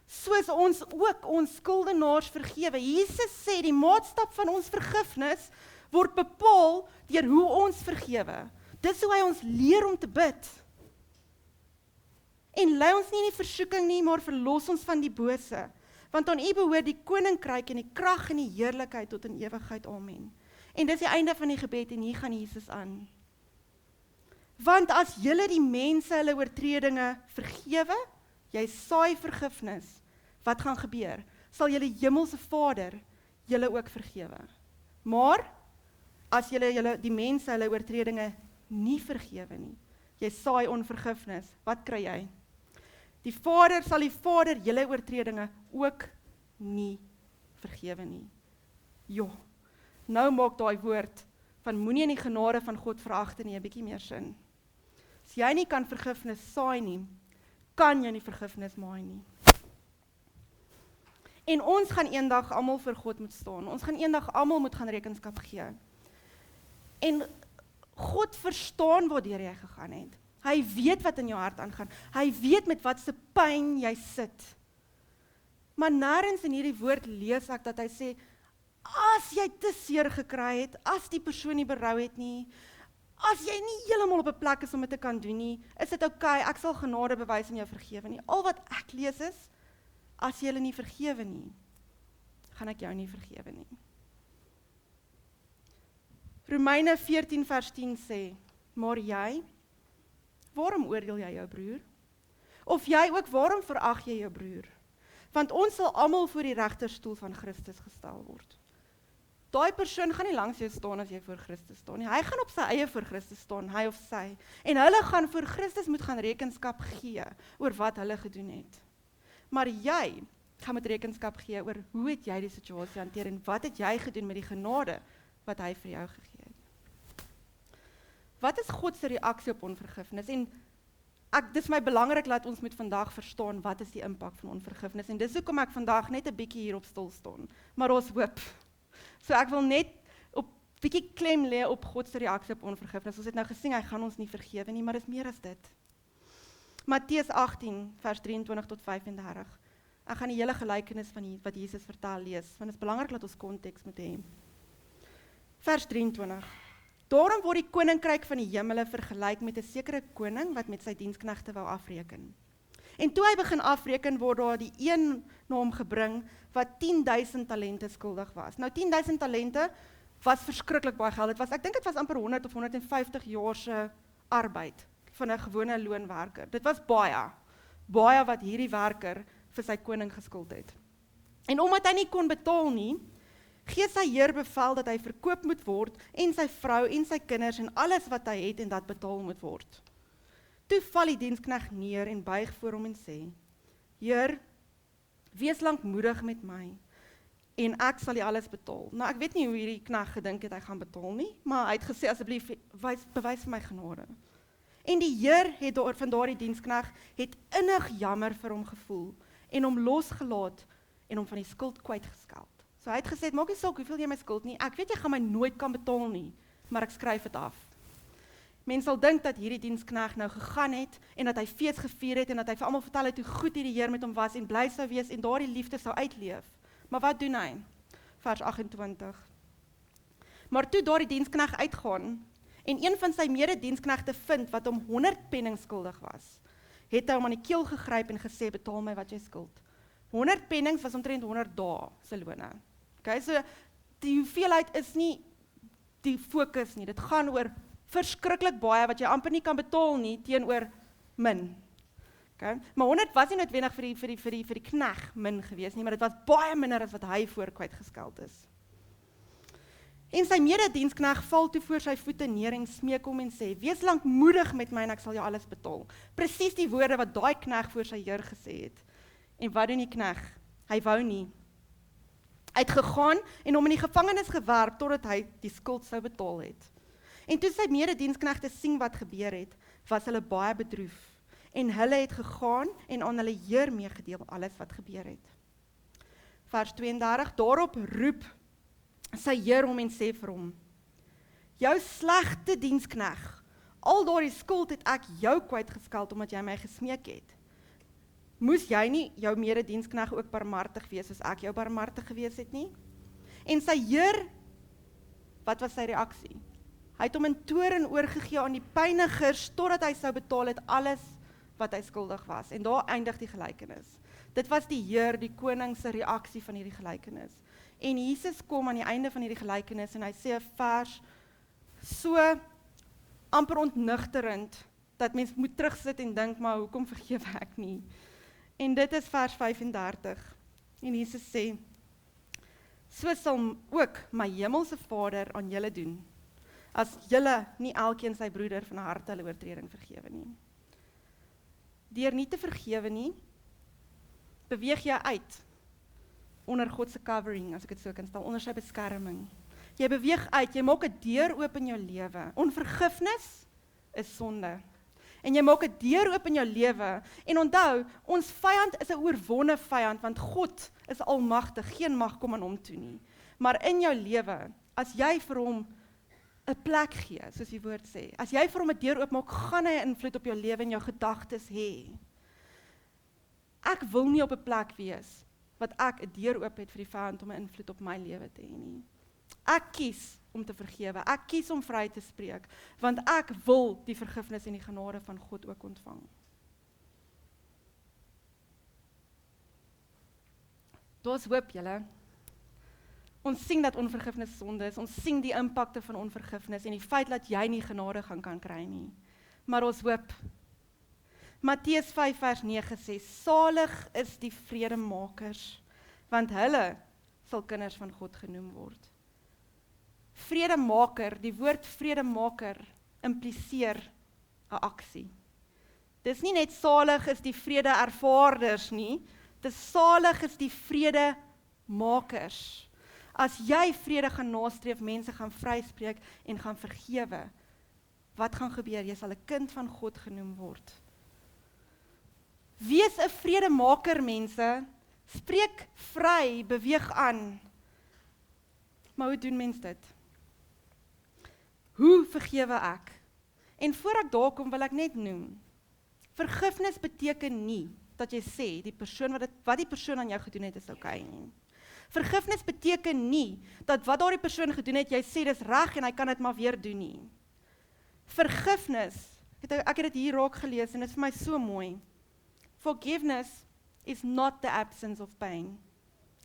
soos ons ook ons skuldenaars vergewe. Jesus sê, die maatstaf van ons vergifnis word bepaal deur hoe ons vergewe. Dis hoe hy ons leer om te bid. En lei ons nie in die versoeking nie, maar verlos ons van die bose. Want aan U behoort die koninkryk en die krag en die heerlikheid tot in ewigheid. Amen. En dis die einde van die gebed en hier gaan Jesus aan. Want as julle die mense hulle oortredinge vergewe, jy saai vergifnis, wat gaan gebeur? Sal julle hemelse Vader julle ook vergewe. Maar as julle die mense hulle oortredinge nie vergewe nie, jy saai onvergifnis, wat kry jy? Die Vader sal die Vader julle oortredinge ook nie vergewe nie. Jo, nou maak daai woord van moenie in die genade van God veragte nie 'n bietjie meer sin. As jy nie kan vergifnis saai nie, kan jy nie vergifnis maai nie. En ons gaan eendag almal voor God moet staan. Ons gaan eendag almal moet gaan rekenskap gee. En God verstaan waardeur jy gegaan het. Hy weet wat in jou hart aangaan. Hy weet met wat se pyn jy sit. Maar nêrens in hierdie woord lees ek dat hy sê, as jy te seer gekry het, as die persoon nie berou het nie, as jy nie heeltemal op 'n plek is om dit te kan doen nie, is dit oukei, ek sal genade bewys en jou vergewe nie. Al wat ek lees is, as jy hulle nie vergewe nie, gaan ek jou nie vergewe nie. Romeine 14 vers 10 sê, maar jy, waarom oordeel jy jou broer? Of jy ook, waarom verag jy jou broer? Want ons sal almal voor die regterstoel van Christus gestel word. Daai persoon gaan nie langs jou staan as jy voor Christus staan nie. Hy gaan op sy eie voor Christus staan, hy of sy. En hulle gaan voor Christus moet gaan rekenskap gee oor wat hulle gedoen het. Maar jy gaan met rekenskap gee oor hoe het jy die situasie hanteer en wat het jy gedoen met die genade wat hy vir jou gegee het. Wat is God se reaksie op onvergifnis? En dis my belangrik dat ons moet vandag verstaan wat is die impak van onvergifnis. En dis hoekom ek vandag net 'n bietjie hier op stil staan. Maar ons hoop. So ek wil net op bietjie klem lê op God se reaksie op onvergifnis. Ons het nou gesien hy gaan ons nie vergewe nie, maar dis meer as dit. Matteus 18 vers 23 tot 35. Ek gaan die hele gelykenis van wat Jesus vertel lees, want dit is belangrik dat ons konteks moet hê. Vers 23. Daarom word die koninkryk van die hemele vergelyk met 'n sekere koning wat met sy diensknegte wou afreken. En toe hy begin afreken, word daar die een na hom gebring wat 10.000 talente skuldig was. Nou 10.000 talente was verskriklik baie geld. Ek dink dit was amper 100 of 150 jaar se arbeid van 'n gewone loonwerker. Dit was baie wat hierdie werker vir sy koning geskuld het. En omdat hy nie kon betaal nie, gee sy heer bevel dat hy verkoop moet word en sy vrou en sy kinders en alles wat hy het en dat betaal moet word. Toe val die diensknegt neer en buig voor hom en sê, Heer, wees lankmoedig met my en ek sal die alles betaal. Nou ek weet nie hoe hierdie knegt gedink het hy gaan betaal nie, maar hy het gesê asseblief bewys vir my genade. En die heer het van daardie diensknegt het innig jammer vir hom gevoel en hom losgelaat en hom van die skuld kwytgeskeld. So hy het gesê, maak nie saak hoeveel jy my skuld nie, ek weet jy gaan my nooit kan betaal nie, maar ek skryf dit af. Mense sal dink dat hierdie diensknegt nou gegaan het en dat hy fees gevier het en dat hy vir almal vertel het hoe goed hierdie Heer met hom was en bly sou wees en daardie liefde sou uitleef. Maar wat doen hy? Vers 28. Maar toe daardie diensknegt uitgaan en een van sy medediensknegte vind wat hom 100 penning skuldig was, het hy hom aan die keel gegryp en gesê, betaal my wat jy skuld. 100 pennings was omtrent 100 dae se lone. Okay, so die hoeveelheid is nie die fokus nie, dit gaan oor verskriklik baie wat jy amper nie kan betaal nie teenoor min. Okay? Maar 100 was nie noodwendig vir die knegt min gewees nie, maar dit was baie minder as wat hy voor kwytgeskeld is. En sy medediensknegt val toe voor sy voete neer en smeek hom en sê, wees lankmoedig met my en ek sal jou alles betaal. Presies die woorde wat daai knegt voor sy Heer gesê het. En wat doen die knegt? Hy wou nie. Hy het gegaan en hom in die gevangenis gewerp totdat hy die skuld sou betaal het. En toe sy medediensknegte sien wat gebeur het, was hulle baie bedroef. En hulle het gegaan en aan hulle Heer meegedeel alles wat gebeur het. Vers 32, daarop roep sy Heer hom en sê vir hom, jou slegte diensknegt, al daardie skuld het ek jou kwytgeskeld omdat jy my gesmeek het. Moes jy nie jou medediensknegt ook barmhartig wees soos ek jou barmhartig gewees het nie? En sy Heer, wat was sy reaksie? Hy het hom in toorn oorgegee aan die pynigers totdat hy sou betaal het alles wat hy skuldig was. En daar eindig die gelykenis. Dit was die Heer, die koning se reaksie van hierdie gelykenis. En Jesus kom aan die einde van hierdie gelykenis en hy sê 'n vers so amper ontnugterend dat mens moet terugsit en dink, maar hoekom vergewe ek nie? En dit is vers 35. En Jesus sê, so sal ook my hemelse Vader aan julle doen, as julle nie elkeen sy broeder van harte hulle oortreding vergewe nie. Deur nie te vergewe nie, beweeg jy uit onder God se covering, as ek dit so kan stel, onder sy beskerming. Jy beweeg uit, jy maak 'n deur oop in jou lewe. Onvergifnis is sonde. En jy maak 'n deur oop in jou lewe. En onthou, ons vyand is 'n oorwonne vyand, want God is almagtig, geen mag kom aan hom toe nie. Maar in jou lewe, as jy vir hom 'n plek gee, soos die woord sê, as jy vir hom 'n deur oopmaak, gaan hy 'n invloed op jou lewe en jou gedagtes hê. Ek wil nie op 'n plek wees wat ek 'n deur oop het vir die vyand om 'n invloed op my lewe te hê nie. Ek kies om te vergewe, ek kies om vry te spreek, want ek wil die vergifnis en die genade van God ook ontvang. Daar's hoop, julle. Ons sien dat onvergifnis sonde is, ons sien die impakte van onvergifnis en die feit dat jy nie genade kan kry nie. Maar ons hoop. Matteus 5 vers 9 sê, salig is die vredemakers, want hulle sal kinders van God genoem word. Vredemaker, die woord vredemaker impliseer 'n aksie. Dis nie net salig is die vrede-ervaarders nie, dis salig is die vredemakers. As jy vrede gaan nastreef, mense gaan vryspreek en gaan vergewe, wat gaan gebeur? Jy sal 'n kind van God genoem word. Wees 'n vredemaker, mense. Spreek vry, beweeg aan. Maar hoe doen mens dit? Hoe vergewe ek? En voor ek daar kom, wil ek net noem, vergifnis beteken nie dat jy sê die persoon wat die persoon aan jou gedoen het is okay nie. Vergifnis beteken nie dat wat daardie persoon gedoen het, jy sê dis reg en hy kan dit maar weer doen nie. Vergifnis, ek het dit hier raak gelees en dit is vir my so mooi. Forgiveness is not the absence of pain.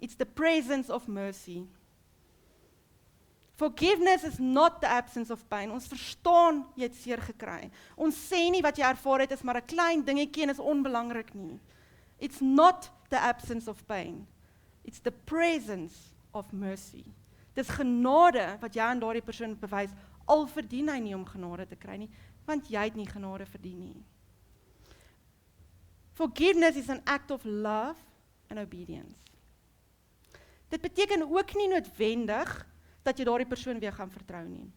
It's the presence of mercy. Forgiveness is not the absence of pain. Ons verstaan jy het seer gekry. Ons sê nie wat jy ervaar het is maar 'n klein dingetjie en is onbelangrik nie. It's not the absence of pain. It's the presence of mercy. Dis genade wat jy aan daardie persoon bewys, al verdien hy nie om genade te kry nie, want jy het nie genade verdien nie. Forgiveness is an act of love and obedience. Dit beteken ook nie noodwendig dat jy daardie persoon weer gaan vertrou nie.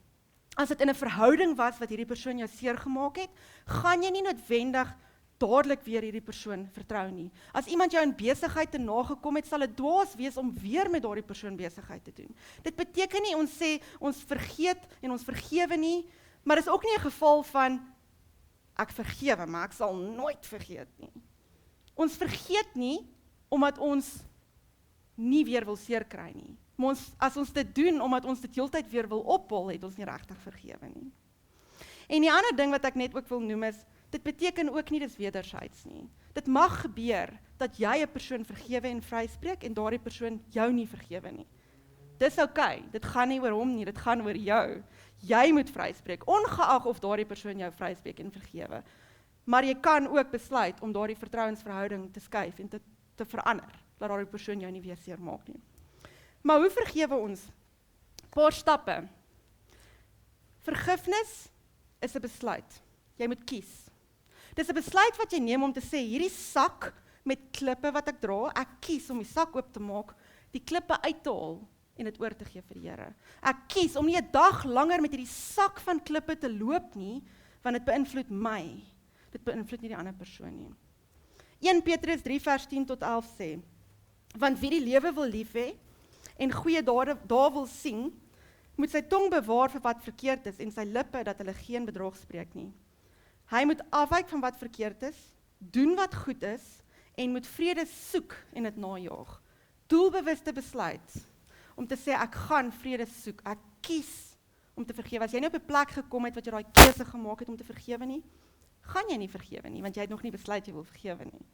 As dit in 'n verhouding was wat hierdie persoon jou seer gemaak het, gaan jy nie noodwendig dadelik weer hierdie persoon vertrou nie. As iemand jou in besigheid te nagekom het, sal dit dwaas wees om weer met daardie persoon besigheid te doen. Dit beteken nie ons sê ons vergeet en ons vergewe nie, maar dis ook nie 'n geval van ek vergewe, maar ek sal nooit vergeet nie. Ons vergeet nie omdat ons nie weer wil seer kry nie. Maar as ons dit doen omdat ons dit heeltyd weer wil ophol, het ons nie regtig vergewe nie. En die ander ding wat ek net ook wil noem is, dit beteken ook nie dis wederzijds nie. Dit mag gebeur dat jy 'n persoon vergewe en vryspreek en daardie persoon jou nie vergewe nie. Dis oukei, dit gaan nie oor hom nie, dit gaan oor jou. Jy moet vryspreek, ongeag of daardie persoon jou vryspreek en vergewe. Maar jy kan ook besluit om daardie vertrouensverhouding te skuif en te verander, dat daardie persoon jou nie weer seer maak nie. Maar hoe vergewe ons? Paar stappe. Vergifnis is 'n besluit. Jy moet kies. Dis 'n besluit wat jy neem om te sê, hierdie sak met klippe wat ek dra, ek kies om die sak oop te maak, die klippe uit te haal en dit oor te gee vir die Here. Ek kies om nie 'n dag langer met hierdie sak van klippe te loop nie, want dit beïnvloed my. Dit beïnvloed nie die ander persoon nie. 1 Petrus 3 vers 10 tot 11 sê, want wie die lewe wil lief hê en goeie dade wil sien, moet sy tong bewaar vir wat verkeerd is en sy lippe dat hulle geen bedrog spreek nie. Hy moet afwyk van wat verkeerd is, doen wat goed is en moet vrede soek en dit najaag. Doelbewuste besluit om te sê ek gaan vrede soek, ek kies om te vergewe. As jy nie op 'n plek gekom het wat jy daai keuse gemaak het om te vergewe nie, gaan jy nie vergewe nie, want jy het nog nie besluit jy wil vergewe nie.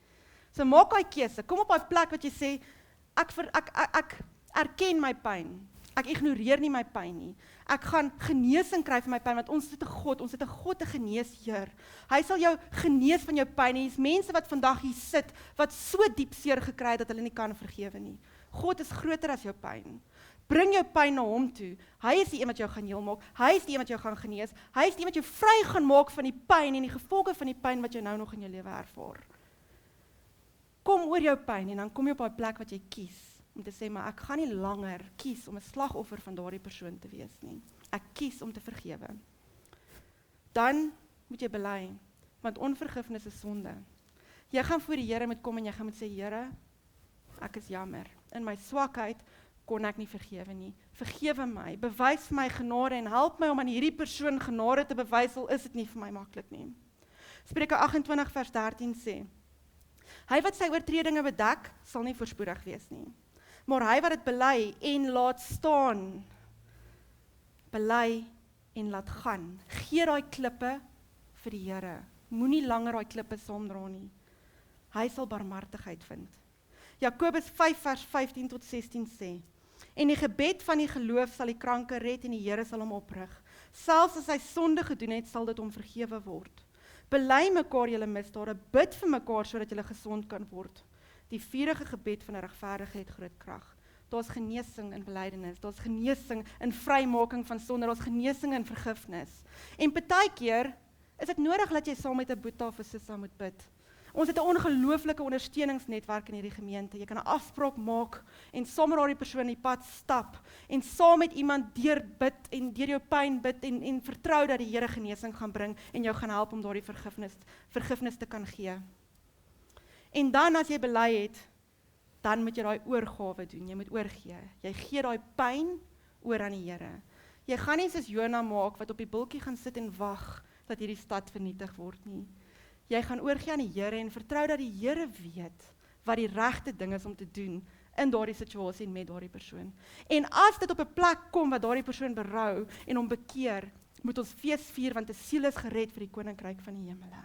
So maak daai keuse, kom op daai plek wat jy sê, ek erken my pyn, ek ignoreer nie my pyn nie, ek gaan genesing kry vir my pyn, want ons het 'n God, 'n geneesheer. Hy sal jou genees van jou pyn, en hier's mense wat vandag hier sit, wat so diep seer gekry het, dat hulle nie kan vergewe nie. God is groter as jou pyn. Bring jou pyn na hom toe. Hy is die een wat jou gaan heel maak. Hy is die een wat jou gaan genees. Hy is die een wat jou vry gaan maak van die pyn en die gevolge van die pyn wat jy nou nog in jou lewe ervaar. Kom oor jou pyn en dan kom jy op daai plek wat jy kies om te sê, maar ek gaan nie langer kies om 'n slagoffer van daardie persoon te wees nie. Ek kies om te vergewe. Dan moet jy bely, want onvergifnis is sonde. Jy gaan voor die Here moet kom en jy gaan moet sê, Here, ek is jammer. In my swakheid kon ek nie vergewe nie. Vergewe my, bewys vir my genade en help my om aan hierdie persoon genade te bewys, al is dit nie vir my maklik nie. Spreuke 28 vers 13 sê, hy wat sy oortredinge bedek, sal nie voorspoedig wees nie. Maar hy wat dit bely en laat staan, bely en laat gaan. Gee daai klippe vir die Here. Moenie langer daai klippe saamdra nie. Hy sal barmhartigheid vind. Jakobus 5 vers 15 tot 16 sê, en die gebed van die geloof sal die kranke red en die Here sal hom oprig. Selfs as hy sonde gedoen het, sal dit hom vergewe word. Bely mekaar julle misdade, bid vir mekaar sodat julle gesond kan word. Die vurige gebed van 'n regverdige het groot krag. Daar's genesing in belydenis, daar's genesing in vrymaking van sonde, daar's genesing in vergifnis. En partykeer is dit nodig dat jy saam met 'n boeta of 'n sussie moet bid. Ons het 'n ongelooflike ondersteuningsnetwerk in hierdie gemeente. Jy kan 'n afspraak maak en saam met daardie persoon die pad stap en saam met iemand deur bid en deur jou pyn bid en vertrou dat die Here genesing gaan bring en jou gaan help om daardie vergifnis te kan gee. En dan as jy bely het, dan moet jy daai oorgawe doen. Jy moet oorgee. Jy gee daai pyn oor aan die Here. Jy gaan nie soos Jona maak wat op die bultjie gaan sit en wag dat hierdie stad vernietig word nie. Jy gaan oorgee aan die Here en vertrou dat die Here weet wat die regte ding is om te doen in daardie situasie en met daardie persoon. En as dit op 'n plek kom wat daardie persoon berou en hom bekeer, moet ons fees vier want 'n siel is gered vir die koninkryk van die hemele.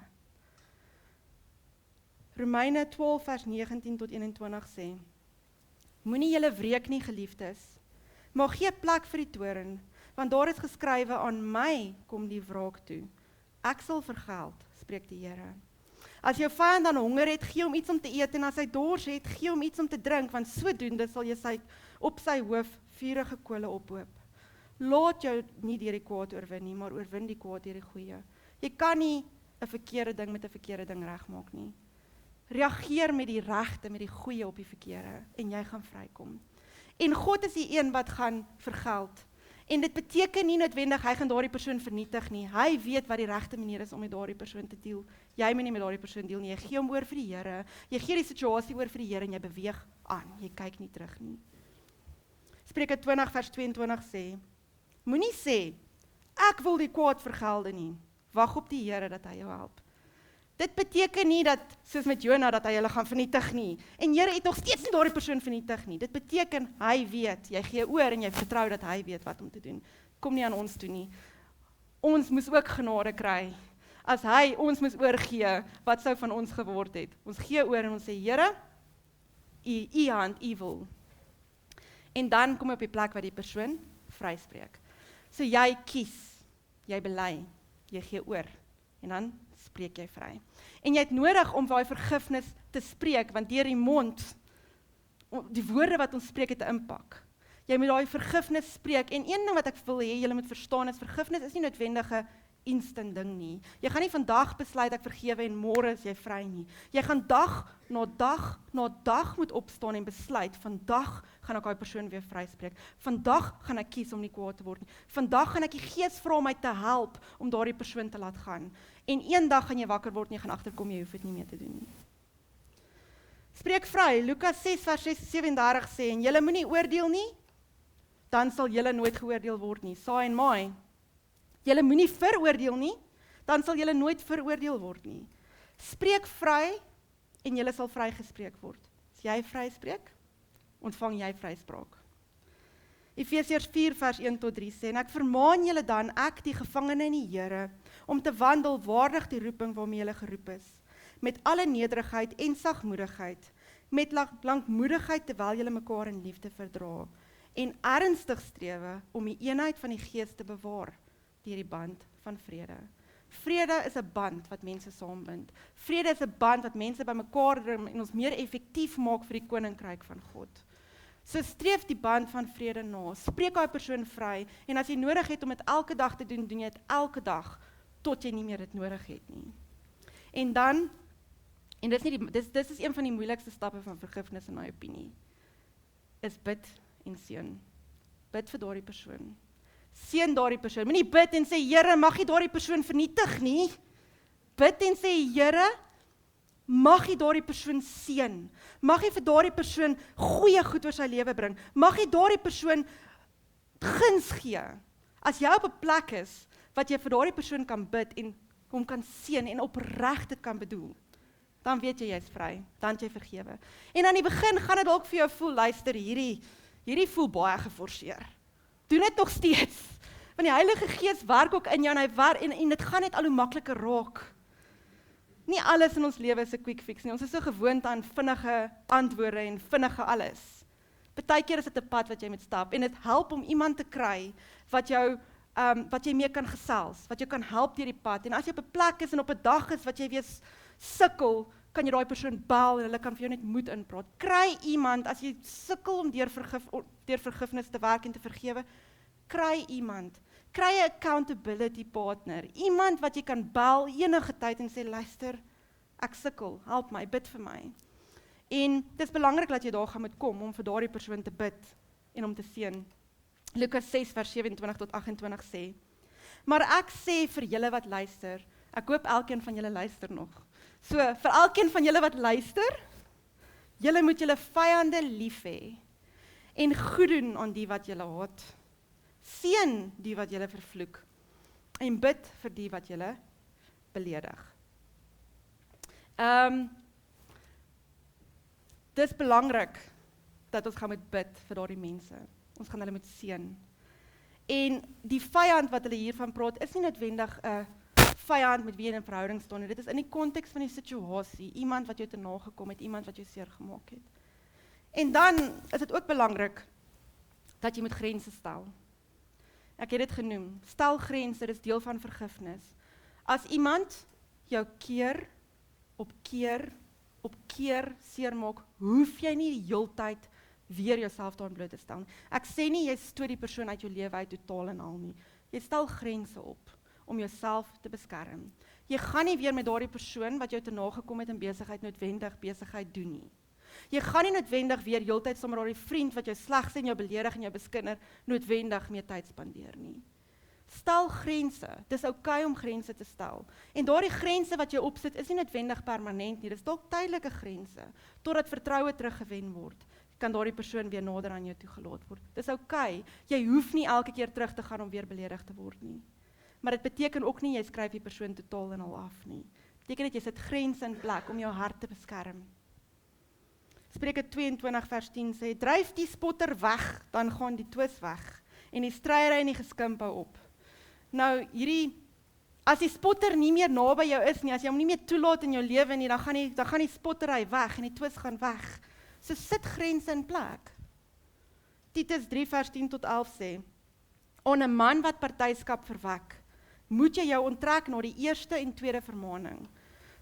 Romeine 12 vers 19 tot 21 sê, moenie julle wreek nie, geliefdes, maar gee plek vir die toorn, want daar is geskrywe, aan my kom die wraak toe. Ek sal vergeld, spreek die Here. As jou vyand dan honger het, gee hom iets om te eet, en as hy dors het, gee hom iets om te drink, want sodoende sal jy op sy hoof vurige kole ophoop. Laat jou nie deur die kwaad oorwin nie, maar oorwin die kwaad deur die goeie. Jy kan nie 'n verkeerde ding met 'n verkeerde ding regmaak nie. Reageer met die regte, met die goeie op die verkeerde, en jy gaan vrykom. En God is die een wat gaan vergeld. En dit beteken nie noodwendig hy gaan daardie persoon vernietig nie. Hy weet wat die regte manier is om met daardie persoon te deel. Jy moet nie met daardie persoon deel nie. Jy gee hom oor vir die Here. Jy gee die situasie oor vir die Here en jy beweeg aan. Jy kyk nie terug nie. Spreuke 20 vers 22 sê: Moenie sê, ek wil die kwaad vergelde nie. Wag op die Here dat hy jou help. Dit beteken nie dat, soos met Jona, dat hy hulle gaan vernietig nie. En Here het nog steeds nie daardie persoon vernietig nie. Dit beteken, hy weet, jy gee oor en jy vertrou dat hy weet wat om te doen. Kom nie aan ons toe nie. Ons moes ook genade kry. As hy ons moes oorgee, wat sou van ons geword het? Ons gee oor en ons sê, Here, u hand, u wil. En dan kom jy op die plek waar die persoon vryspreek. So jy kies, jy bely, jy gee oor. En dan spreek jy vry. En jy het nodig om daai vergifnis te spreek, want deur die mond, die woorde wat ons spreek het 'n impak. Jy moet daai vergifnis spreek, en een ding wat ek wil hê julle moet verstaan is, vergifnis is nie noodwendige instant ding nie. Jy gaan nie vandag besluit ek vergewe en môre is jy vry nie. Jy gaan dag na dag na dag moet opstaan en besluit, vandag gaan ek daai persoon weer vryspreek. Vandag gaan ek kies om nie kwaad te word nie. Vandag gaan ek die Gees vra om my te help om daardie persoon te laat gaan. En eendag gaan jy wakker word en jy gaan agterkom jy hoef dit nie meer te doen nie. Spreek vry. Lukas 6 vers 37 sê, en julle moenie oordeel nie, dan sal julle nooit geoordeel word nie. Saai en maai. Julle moenie veroordeel nie, dan sal julle nooit veroordeel word nie. Spreek vry en julle sal vrygespreek word. As jy vryspreek, ontvang jy vryspraak. Efesiërs 4 vers 1 tot 3 sê, en ek vermaan julle dan, ek die gevangene in die Here, om te wandel waardig die roeping waarmee julle geroep is, met alle nederigheid en sagmoedigheid, met lankmoedigheid terwyl julle mekaar in liefde verdra, en ernstig strewe om die eenheid van die Gees te bewaar, deur die band van vrede. Vrede is 'n band wat mense saambind. Vrede is 'n band wat mense bymekaar bring en ons meer effektief maak vir die koninkryk van God. So streef die band van vrede na. Spreek daai persoon vry en as jy nodig het om dit elke dag te doen, doen jy dit elke dag tot jy nie meer dit nodig het nie. En dan, en dis is een van die moeilikste stappe van vergifnis in my opinie, is bid en seën. Bid vir daardie persoon. Seën daardie persoon. Moenie bid en sê, Here, mag jy daardie persoon vernietig nie. Bid en sê, Here, mag jy daardie persoon seën. Mag jy vir daardie persoon goeie goed oor sy lewe bring. Mag jy daardie persoon guns gee. As jy op 'n plek is wat jy vir daardie persoon kan bid en hom kan seën en opreg dit kan bedoel, dan weet jy jy's vry, dan het jy vergewe. En aan die begin gaan dit dalk vir jou voel, luister, hierdie voel baie geforseer. Doen dit nog steeds. Want die Heilige Gees werk ook in jou en hy werk en dit gaan net al hoe makliker raak. Nie alles in ons lewe is 'n quick fix nie. Ons is so gewoond aan vinnige antwoorde en vinnige alles. Partykeer is dit 'n pad wat jy moet stap en dit help om iemand te kry wat jy mee kan gesels, wat jou kan help deur die pad. En as jy op 'n plek is en op 'n dag is wat jy weer sukkel, kan jy daai persoon bel en hulle kan vir jou net moed inpraat. Kry iemand, as jy sukkel om deur vergifnis te werk en te vergewe, kry iemand. Kry 'n accountability partner. Iemand wat jy kan bel enige tyd en sê, luister, ek sukkel, help my, bid vir my. En dit is belangrik dat jy daar gaan moet kom om vir daardie persoon te bid en om te seën. Lukas 6 vers 27 tot 28 sê, maar ek sê vir julle wat luister, ek hoop elkeen van julle luister nog. So, vir elkeen van julle wat luister, julle moet julle vyande lief hê en goed doen aan die wat julle haat. Seën die wat julle vervloek en bid vir die wat julle beledig. Dis belangrik dat ons gaan moet bid vir daardie mense. Ons gaan hulle moet seën. En die vyand wat hulle hiervan praat, is nie noodwendig 'n vyand met wie jy in 'n verhouding staan nie. Dit is in die konteks van die situasie, iemand wat jou te nagekom het, iemand wat jou seer gemaak het. En dan is dit ook belangrik dat jy moet grense stel. Ek het dit genoem, stel grense, dit is deel van vergifnis. As iemand jou keer op keer seermaak, hoef jy nie die heeltyd weer jouself daarin bloot te stel. Ek sê nie jy stoot die persoon uit jou lewe uit totaal en al nie. Jy stel grense op om jouself te beskerm. Jy gaan nie weer met daardie persoon wat jou te nagekom het in besigheid noodwendig besigheid doen nie. Jy gaan nie noodwendig weer heeltyd sommer oor die vriend wat jou sleg sê en jou beledig en jou beskinder noodwendig meer tyd spandeer nie. Stel grense. Dis oukei om grense te stel. En daardie grense wat jy opsit is nie noodwendig permanent nie. Dis dalk tydelike grense totdat vertroue teruggewen word. Kan daardie persoon weer nader aan jou toegelaat word. Dis oukei. Jy hoef nie elke keer terug te gaan om weer beledig te word nie. Maar dit beteken ook nie jy skryf die persoon totaal en al af nie. Dit beteken dat jy sit grense in plek om jou hart te beskerm. Spreuke 22 vers 10 sê, dryf die spotter weg, dan gaan die twis weg. En die stryery en die geskimp hou op. Nou, as die spotter nie meer naby jou is nie, as jy hom nie meer toelaat in jou lewe nie, dan gaan die spottery weg en die twis gaan weg. So sit grense in plek. Titus 3 vers 10 tot 11 sê, aan 'n man wat partyskap verwek, moet jy jou onttrek na die eerste en tweede vermaaning.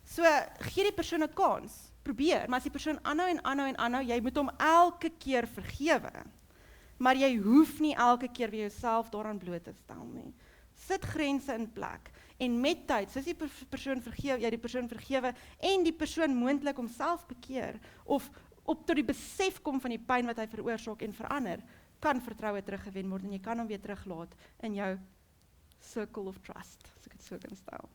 So, gee die persoon 'n kans, probeer, maar as die persoon aanhou, jy moet hom elke keer vergewe. Maar jy hoef nie elke keer weer jouself daaraan bloot te stel nie. Sit grense in plek, en met tyd, soos jy die persoon vergewe, en die persoon moontlik homself bekeer, of op tot die besef kom van die pyn wat hy veroorsaak en verander, kan vertroue teruggewen word, en jy kan hom weer teruglaat in jou circle of trust, as ek het so kan stel.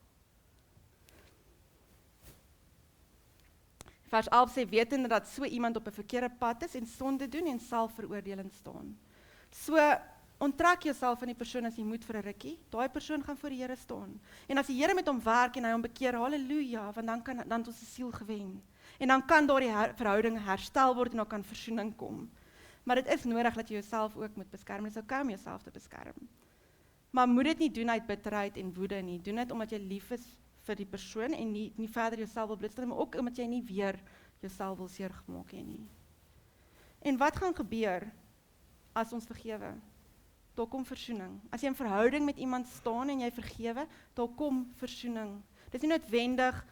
Vers 11 sê, wetende dat so iemand op 'n verkeerde pad is en sonde doen en selfveroordeling staan. So, onttrek jouself van die persoon as jy moet vir 'n rukkie, daai persoon gaan voor die Here staan. En as die Here met hom werk en hy hom bekeer, halleluja, want dan het ons 'n siel gewen. En dan kan daardie verhouding herstel word en dan kan versoening kom. Maar dit is nodig dat jy jouself ook moet beskerm. Dit is oukei om jouself te beskerm. Maar moet dit nie doen uit bitterheid en woede nie. Doen dit omdat jy lief is vir die persoon en nie verder jouself wil blootstel, maar ook omdat jy nie weer jouself wil seergemaak hê nie. En wat gaan gebeur as ons vergewe? Daar kom versoening. As jy in verhouding met iemand staan en jy vergewe, daar kom versoening. Dit is nie noodwendig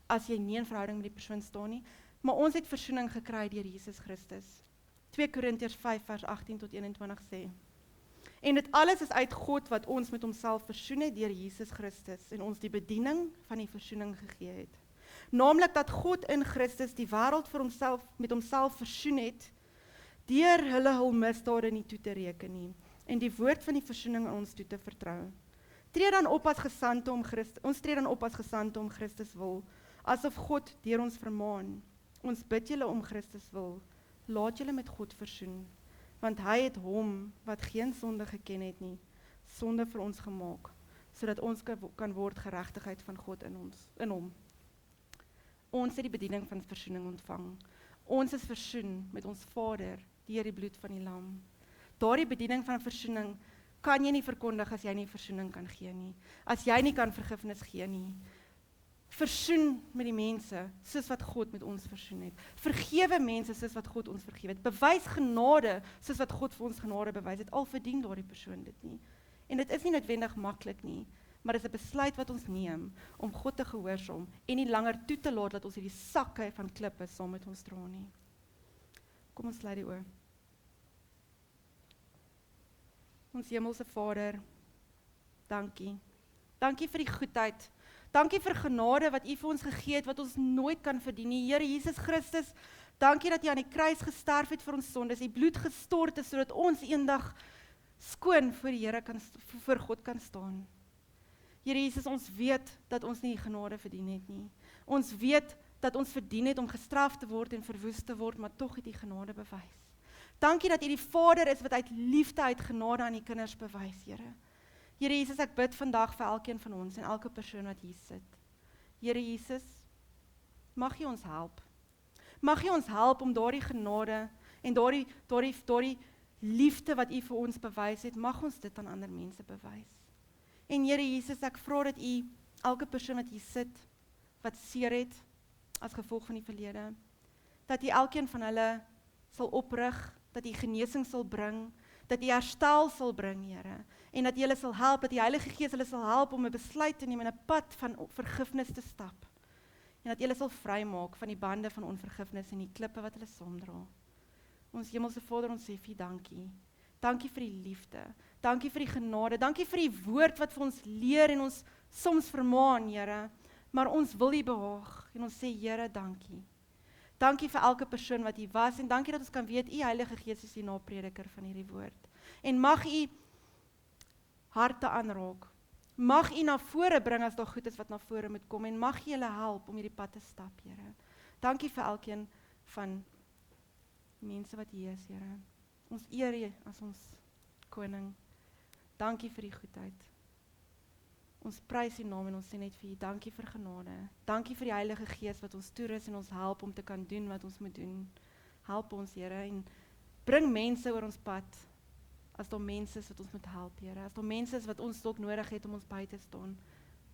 as jy nie in verhouding met die persoon staan nie, maar ons het versoening gekry deur Jesus Christus. 2 Korintiërs 5 vers 18 tot 21 sê, en dit alles is uit God wat ons met homself versoen het deur Jesus Christus en ons die bediening van die versoening gegee het. Naamlik dat God in Christus die wêreld vir homself met homself versoen het deur hulle hul misdade nie toe te reken nie en die woord van die versoening aan ons toe te vertrou. Ons tree dan op as gesande om Christus wil, asof God deur ons vermaan. Ons bid julle om Christus wil, laat julle met God versoen, want hy het hom wat geen sonde geken het nie, sonde vir ons gemaak, sodat ons kan word geregtigheid van God in hom. Ons het die bediening van versoening ontvang. Ons is versoen met ons Vader deur die bloed van die lam. Daardie bediening van versoening kan jy nie verkondig as jy nie versoening kan gee nie. As jy nie kan vergifnis gee nie. Versoen met die mense soos wat God met ons versoen het. Vergewe mense soos wat God ons vergewe het. Bewys genade soos wat God vir ons genade bewys het. Al verdien daardie persoon dit nie. En dit is nie noodwendig maklik nie, maar dit is 'n besluit wat ons neem om God te gehoorsaam en nie langer toe te laat dat ons hierdie sakke van klippe saam met ons dra nie. Kom ons sluit die oë. Ons hemelse Vader, dankie. Dankie vir die goedheid. Dankie vir genade wat U vir ons gegee het, wat ons nooit kan verdien nie. Here Jesus Christus, dankie dat U aan die kruis gesterf het vir ons sondes, U bloed gestort is, sodat ons eendag skoon voor die Here voor God kan staan. Here Jesus, ons weet dat ons nie die genade verdien het nie. Ons weet dat ons verdien het om gestraf te word en verwoes te word, maar tog het U genade bewys. Dankie dat U die Vader is wat uit liefde, uit genade aan die kinders bewys, Here. Here Jesus, ek bid vandag vir elkeen van ons en elke persoon wat hier sit. Here Jesus, mag U ons help. Mag U ons help om daardie genade en daardie liefde wat U vir ons bewys het, mag ons dit aan ander mense bewys. En Here Jesus, ek vra dat U elke persoon wat hier sit, wat seer het as gevolg van die verlede, dat U elkeen van hulle sal oprig, dat U genesing sal bring, dat U herstel sal bring, Here, en dat U hulle sal help, dat die Heilige Gees hulle sal help om 'n besluit te neem en 'n pad van vergifnis te stap. En dat U hulle sal vrymaak van die bande van onvergifnis en die klippe wat hulle saamdra. Ons Hemelse Vader, ons sê vir dankie. Dankie vir die liefde. Dankie vir die genade. Dankie vir die woord wat vir ons leer en ons soms vermaan, Here. Maar ons wil U behaag en ons sê, Here, dankie. Dankie vir elke persoon wat hier was en dankie dat ons kan weet, U Heilige Gees is die naprediker van hierdie woord. En mag U harte aanraak. Mag U na vore bring as daar goed is wat na vore moet kom en mag U hulle help om hierdie pad te stap, Here. Dankie vir elkeen van die mense wat hier is, Here. Ons eer U as ons koning. Dankie vir die goedheid. Ons prys U naam en ons sê net vir U, dankie vir genade. Dankie vir die Heilige Gees wat ons toerus en ons help om te kan doen wat ons moet doen. Help ons, Here, en bring mense oor ons pad. As daar mense is wat ons moet help, Here. As daar mense is wat ons dalk nodig het om ons by te staan.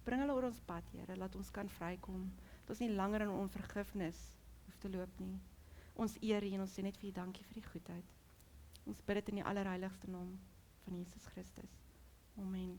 Bring hulle oor ons pad, Here, laat ons kan vrykom. Dat ons nie langer in onvergifnis hoef te loop nie. Ons eer U en ons sê net vir U dankie vir die goedheid. Ons bid dit in die allerheiligste naam van Jesus Christus. Amen.